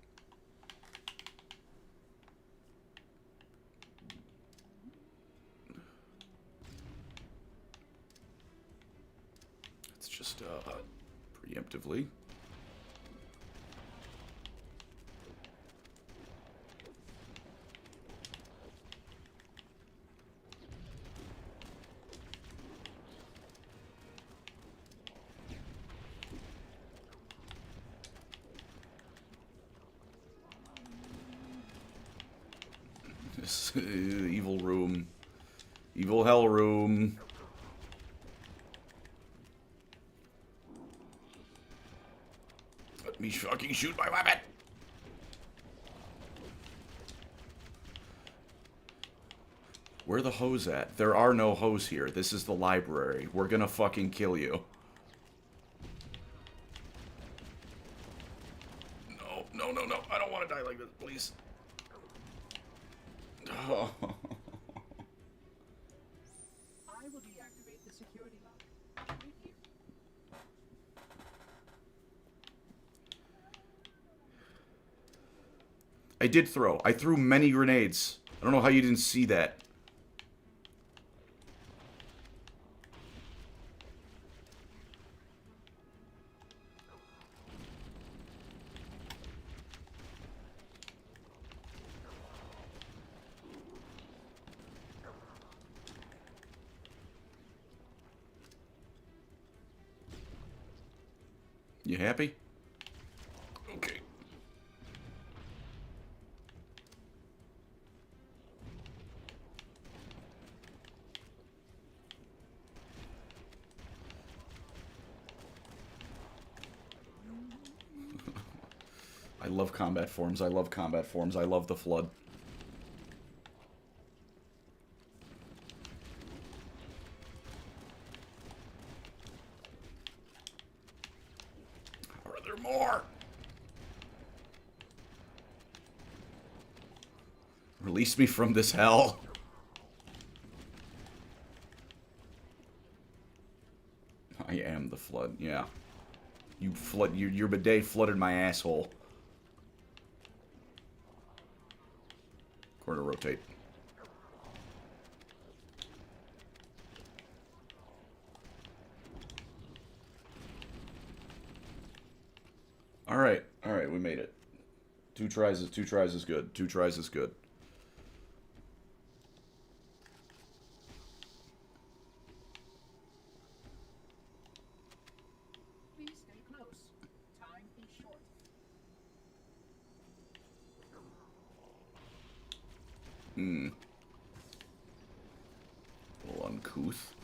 It's just, preemptively. This evil room. Evil hell room. Let me fucking shoot my weapon! Where the hose at? There are no hose here. This is the library. We're gonna fucking kill you. No, no, no, no. I don't want to die like this, please. Oh. I will deactivate the security lock. Wait here. did throw. I threw many grenades. I don't know how you didn't see that. You happy? Okay. I love combat forms. I love combat forms. I love the flood. Are there more? Release me from this hell. I am the flood, yeah. You flood, your bidet flooded my asshole. Corner rotate. Alright, we made it. Two tries is good. 2 tries is good. Please stay close. Time is short. A little uncouth.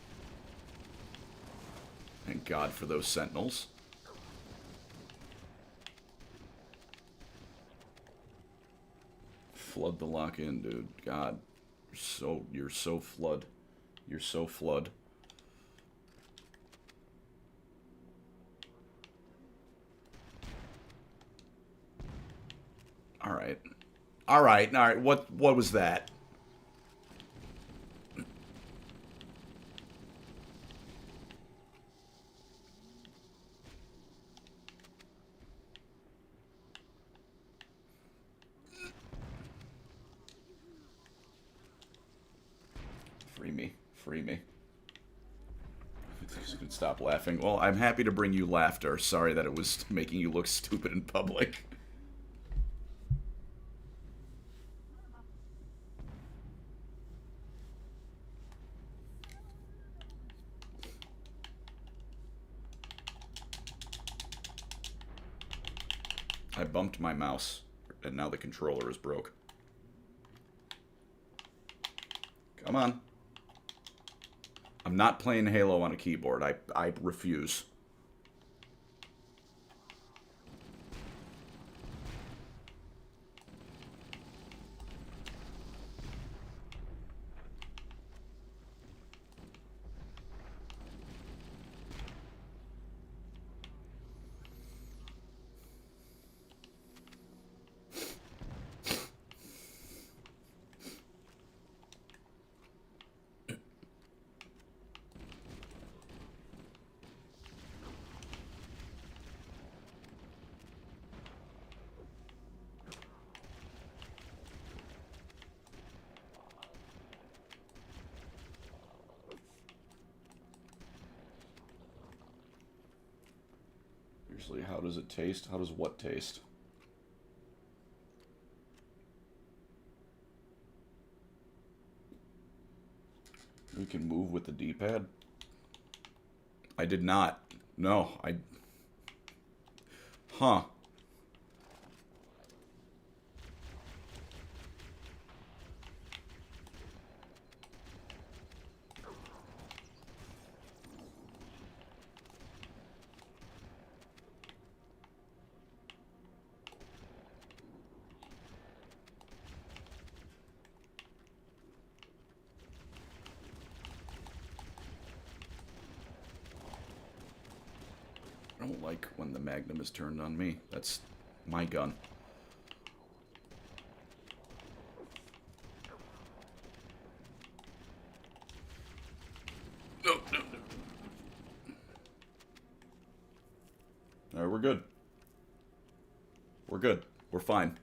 Thank God for those sentinels. Flood the lock-in, dude. God. You're so flood. You're so flood. Alright. Alright. What was that? Free me. You can stop laughing. Well, I'm happy to bring you laughter. Sorry that it was making you look stupid in public. I bumped my mouse, and now the controller is broke. Come on. I'm not playing Halo on a keyboard. I refuse. Seriously, how does it taste? How does what taste? We can move with the D-pad? I did not. No, I... Huh. I don't like when the Magnum is turned on me. That's my gun. No. Alright, we're good. We're good. We're fine.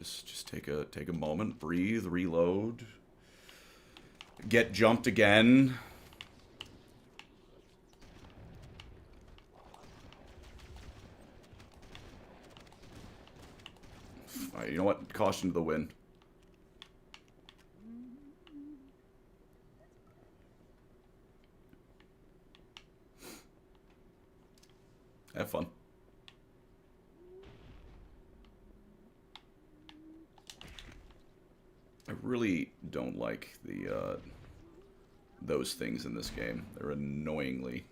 Just take a moment, breathe, reload, get jumped again. Alright, you know what? Caution to the wind. Have fun. I really don't like the those things in this game. They're annoyingly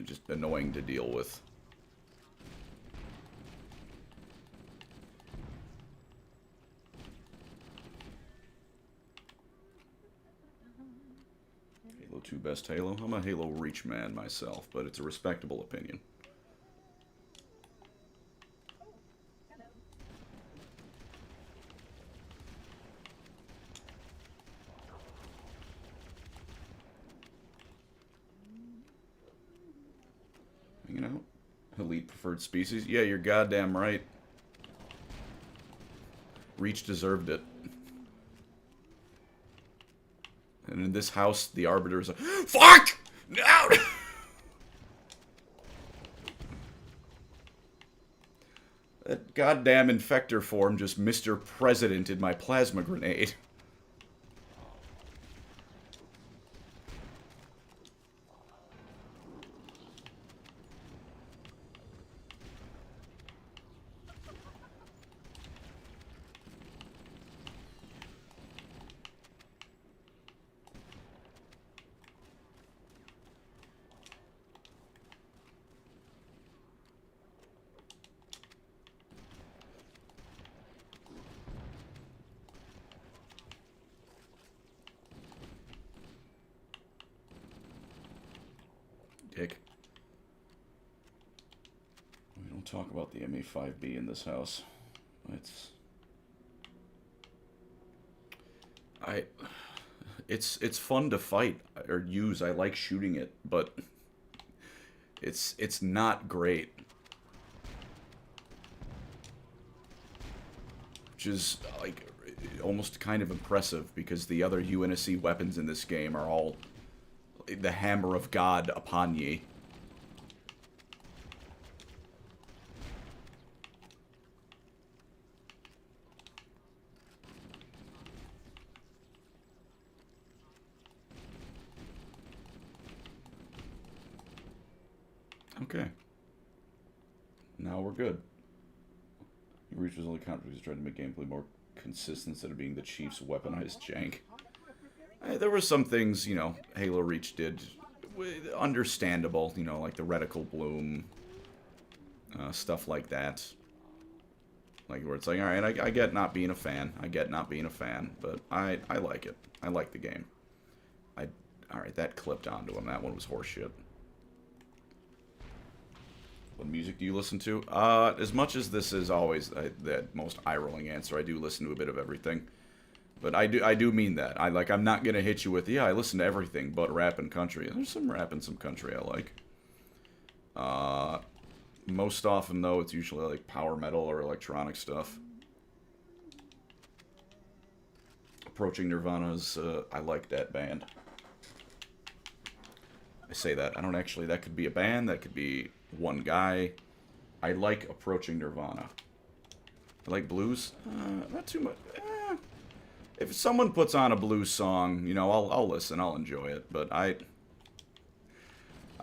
just annoying to deal with. Halo 2 best Halo? I'm a Halo Reach man myself, but it's a respectable opinion. Hanging out. Elite preferred species? Yeah, you're goddamn right. Reach deserved it. And in this house, the Arbiter's like, fuck! No! That goddamn infector form just Mr. Presidented my plasma grenade. Dick. We don't talk about the ME5B in this house. It's fun to fight or use. I like shooting it, but it's not great. Which is like almost kind of impressive because the other UNSC weapons in this game are all the hammer of God upon ye. Okay. Now we're good. Reach was only counted because he tried to make gameplay more consistent instead of being the Chief's weaponized jank. There were some things, you know, Halo Reach did understandable, you know, like the reticle bloom, stuff like that. Like where it's like, alright, I get not being a fan. I get not being a fan, but I like it. I like the game. Alright, that clipped onto him. That one was horseshit. What music do you listen to? As much as this is always the most eye-rolling answer, I do listen to a bit of everything. But I do mean that. I'm not gonna hit you with, yeah, I listen to everything but rap and country. There's some rap and some country I like. Most often though, it's usually like power metal or electronic stuff. Approaching Nirvana's, I like that band. I say that. I don't actually, that could be a band, that could be one guy. I like Approaching Nirvana. I like blues? Not too much. If someone puts on a blues song, you know, I'll listen, I'll enjoy it. But I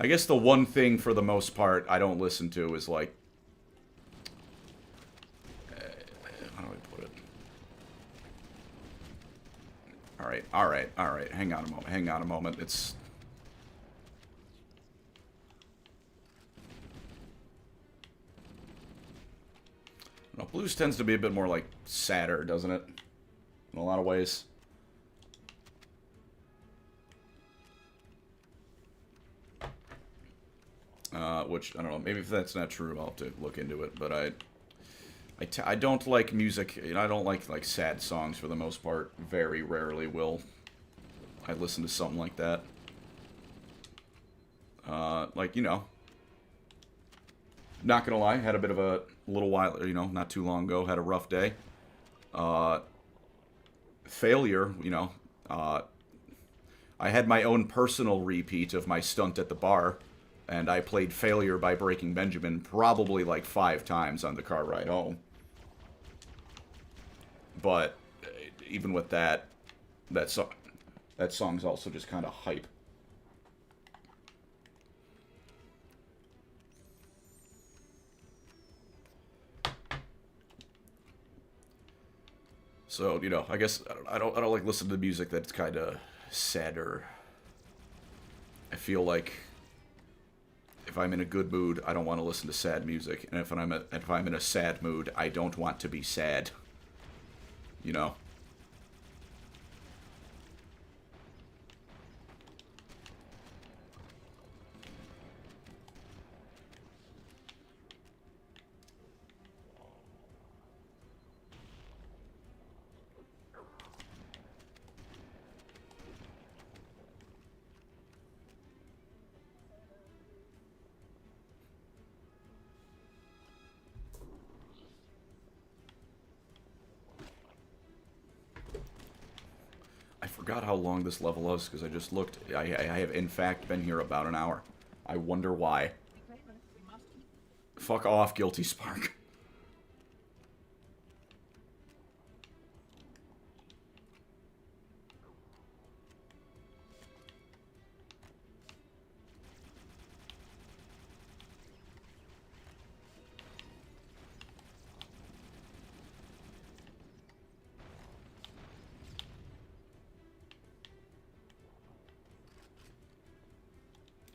guess the one thing for the most part I don't listen to is like, how do I put it? Alright. Hang on a moment. It's... No, blues tends to be a bit more like sadder, doesn't it? In a lot of ways. Which, I don't know, maybe if that's not true, I'll have to look into it, but I don't like music, you know, I don't like sad songs for the most part. Very rarely will I listen to something like that. Like, you know, not gonna lie, had a bit of a a little while, you know, not too long ago, had a rough day. Uh, Failure, you know, I had my own personal repeat of my stunt at the bar, and I played Failure by Breaking Benjamin probably like 5 times on the car ride home. But even with that, that song's also just kind of hype. So, you know, I guess I don't like listening to music that's kind of sadder. I feel like if I'm in a good mood, I don't want to listen to sad music, and if I'm in a sad mood, I don't want to be sad. You know. I forgot how long this level was because I just looked. I have in fact been here about an hour. I wonder why. Fuck off, Guilty Spark.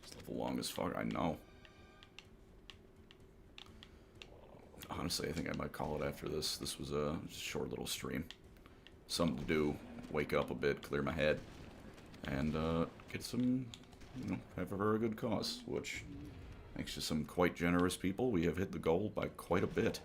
This level long as fuck. I know. Honestly, I think I might call it after this. This was a short little stream. Something to do. Wake up a bit, clear my head, and get some, you know, have a very good cause, which, thanks to some quite generous people, we have hit the goal by quite a bit.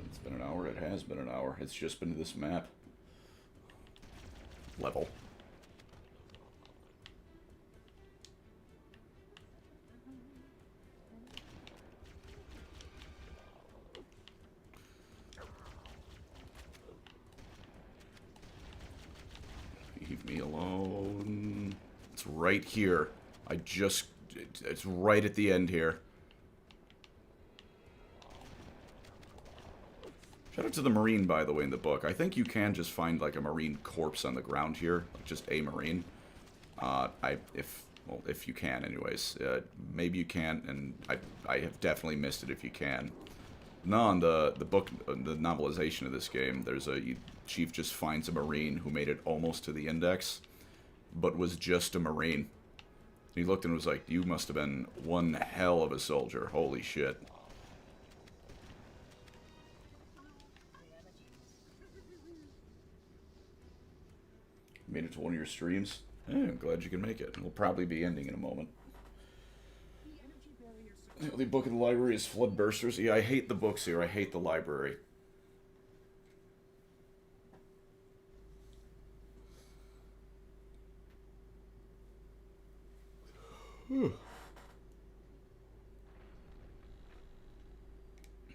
It's been an hour. It has been an hour. It's just been this map. Level. Leave me alone. It's right here. It's right at the end here. Shout out to the Marine, by the way, in the book. I think you can just find, like, a Marine corpse on the ground here. Like, just a Marine. If you can, anyways. Maybe you can't, and I have definitely missed it if you can. No, in the book, the novelization of this game, there's Chief just finds a Marine who made it almost to the index, but was just a Marine. He looked and was like, you must have been one hell of a soldier. Holy shit. Made it to one of your streams? I'm glad you can make it. We'll probably be ending in a moment. The only book in the library is Floodbursters. Yeah, I hate the books here. I hate the library.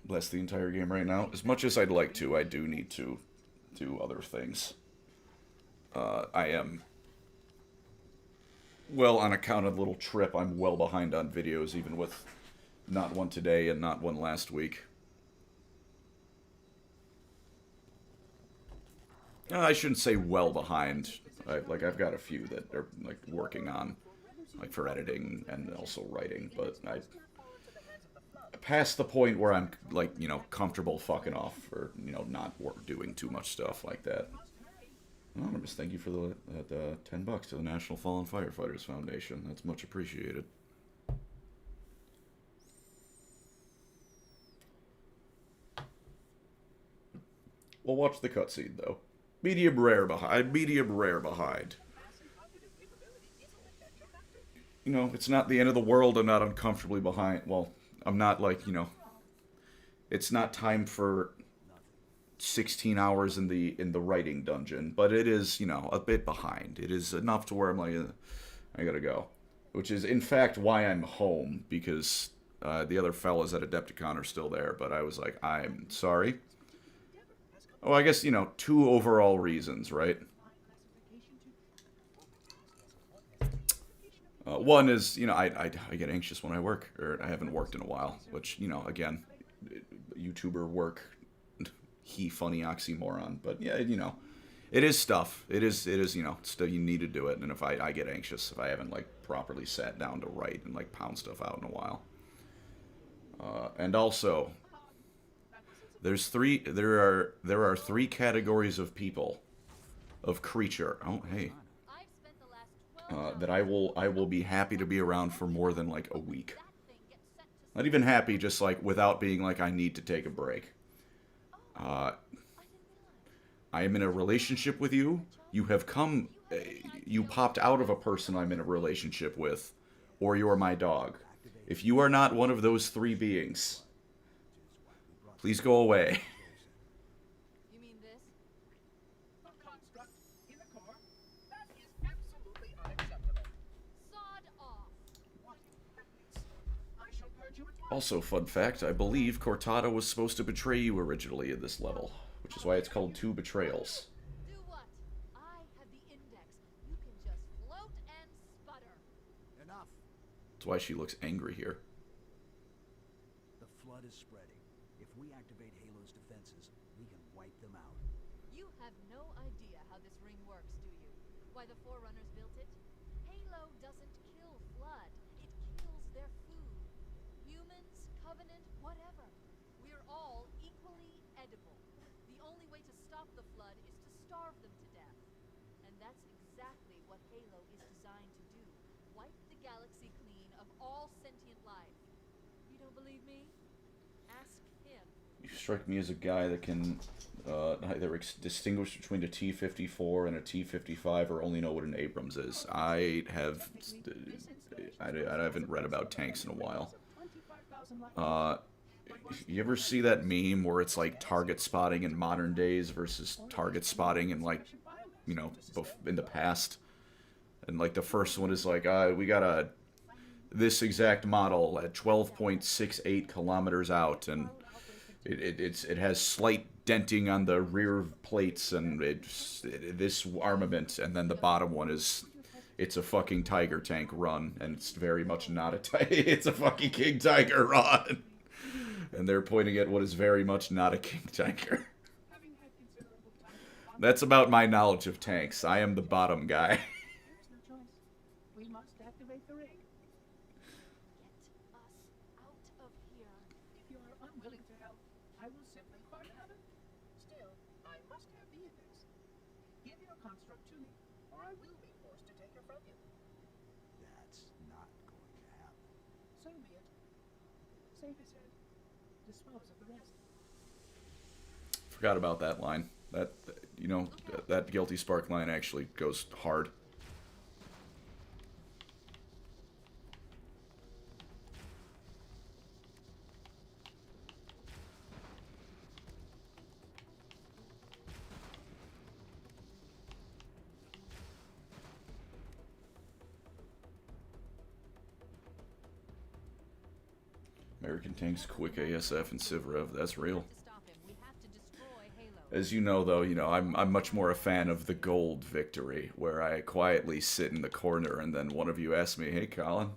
Bless the entire game right now. As much as I'd like to, I do need to do other things. I am, well, on account of the little trip, I'm well behind on videos, even with not one today and not one last week. I shouldn't say well behind. I've got a few that are, like, working on, like, for editing and also writing, but I past the point where I'm, like, you know, comfortable fucking off or, you know, not doing too much stuff like that. Anonymous, thank you for the $10 to the National Fallen Firefighters Foundation. That's much appreciated. We'll watch the cutscene though. Medium rare behind. Medium rare behind. You know, it's not the end of the world. I'm not uncomfortably behind. Well, I'm not like, you know, it's not time for 16 hours in the writing dungeon, but it is, you know, a bit behind. It is enough to where I'm like, I gotta go. Which is, in fact, why I'm home, because the other fellas at Adepticon are still there, but I was like, I'm sorry. Oh, I guess, you know, 2 overall reasons, right? One is, you know, I get anxious when I work, or I haven't worked in a while, which, you know, again, YouTuber work, he funny oxymoron, but yeah, you know, it is stuff. It is, you know, still you need to do it, and if I get anxious if I haven't, like, properly sat down to write and, like, pound stuff out in a while. And also, there are 3 categories of people, of creature. Oh, hey. That I will be happy to be around for more than like a week. Not even happy, just like without being like I need to take a break. I am in a relationship with you. You have come, you popped out of a person I'm in a relationship with, or you're my dog. If you are not one of those 3 beings, please go away. You mean this? A construct in the core? That is absolutely unacceptable. Sod off. What? I shall purge you at once. Also, fun fact, I believe Cortado was supposed to betray you originally in this level, which is why it's called 2 betrayals. Do what? I have the index. You can just float and sputter. Enough. That's why she looks angry here. The flood is spreading. If we activate Halo's defenses, we can wipe them out. You have no idea how this ring works, do you? Why the Forerunners built it? Halo doesn't kill Flood. It kills their food. Humans, Covenant, whatever. We're all equally edible. The only way to stop the Flood is to starve them to death. And that's exactly what Halo is designed to do. Wipe the galaxy clean of all sentient life. You don't believe me? Ask him. You strike me as a guy that can either distinguish between a T-54 and a T-55 or only know what an Abrams is. I haven't read about tanks in a while. You ever see that meme where it's like target spotting in modern days versus target spotting in, like, you know, in the past? And like the first one is like, we got this exact model at 12.68 kilometers out, and it has slight denting on the rear plates, and this armament, and then the bottom one is, it's a fucking Tiger tank run, and it's very much not a it's a fucking King Tiger run, and they're pointing at what is very much not a King Tiger. That's about my knowledge of tanks. I am the bottom guy. There's no choice. We must activate the ring. Get us out of here. If you are unwilling to help, I will simply find another. Still, I must have the index. Give your construct to me, or I will be forced to take it from you. That's not going to happen. So be it. Save his head. Dispose of the rest. Forgot about that line. That, you know, that Guilty Spark line actually goes hard. American tanks, quick ASF, and Civrev. That's real. To stop him, we have to destroy Halo. As you know, though, I'm much more a fan of the gold victory, where I quietly sit in the corner and then one of you asks me, "Hey, Colin,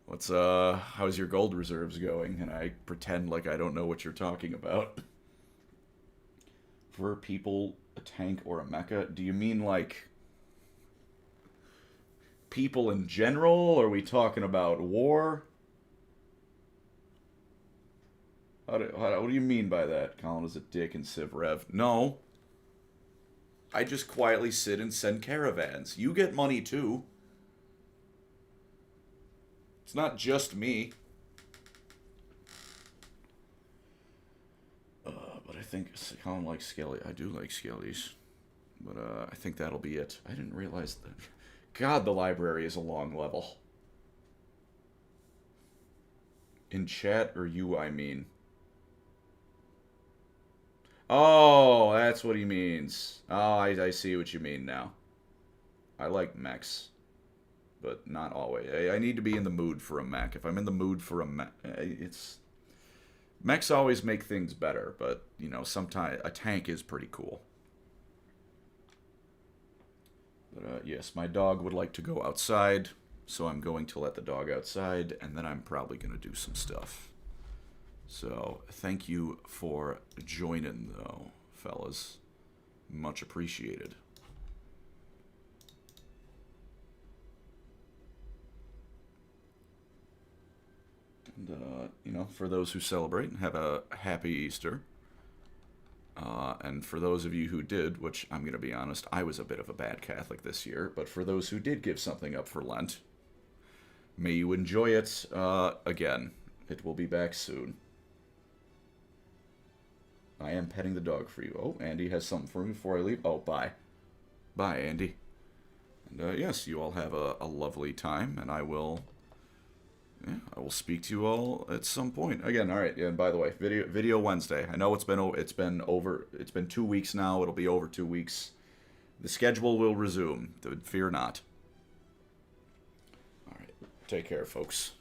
how's your gold reserves going?" And I pretend like I don't know what you're talking about. For people, a tank or a mecha, do you mean like people in general, or are we talking about war? What do you mean by that? Colin is a dick and Civ Rev. No. I just quietly sit and send caravans. You get money too. It's not just me. But I think Colin likes Skelly. I do like Skellies. But I think that'll be it. I didn't realize that. God, the library is a long level. In chat or you, I mean. Oh, that's what he means. Oh, I see what you mean now. I like mechs. But not always. I need to be in the mood for a mech. If I'm in the mood for a mech, it's... Mechs always make things better, but, you know, sometimes a tank is pretty cool. But, yes, my dog would like to go outside, so I'm going to let the dog outside, and then I'm probably going to do some stuff. So, thank you for joining, though, fellas. Much appreciated. And, you know, for those who celebrate, have a happy Easter. And for those of you who did, which I'm going to be honest, I was a bit of a bad Catholic this year, but for those who did give something up for Lent, may you enjoy it again. It will be back soon. I am petting the dog for you. Oh, Andy has something for me before I leave. Oh, bye. Bye, Andy. And yes, you all have a lovely time, and I will speak to you all at some point. Again, all right. Yeah, and by the way, video Wednesday. I know it's been 2 weeks now. It'll be over 2 weeks. The schedule will resume. Fear not. All right. Take care, folks.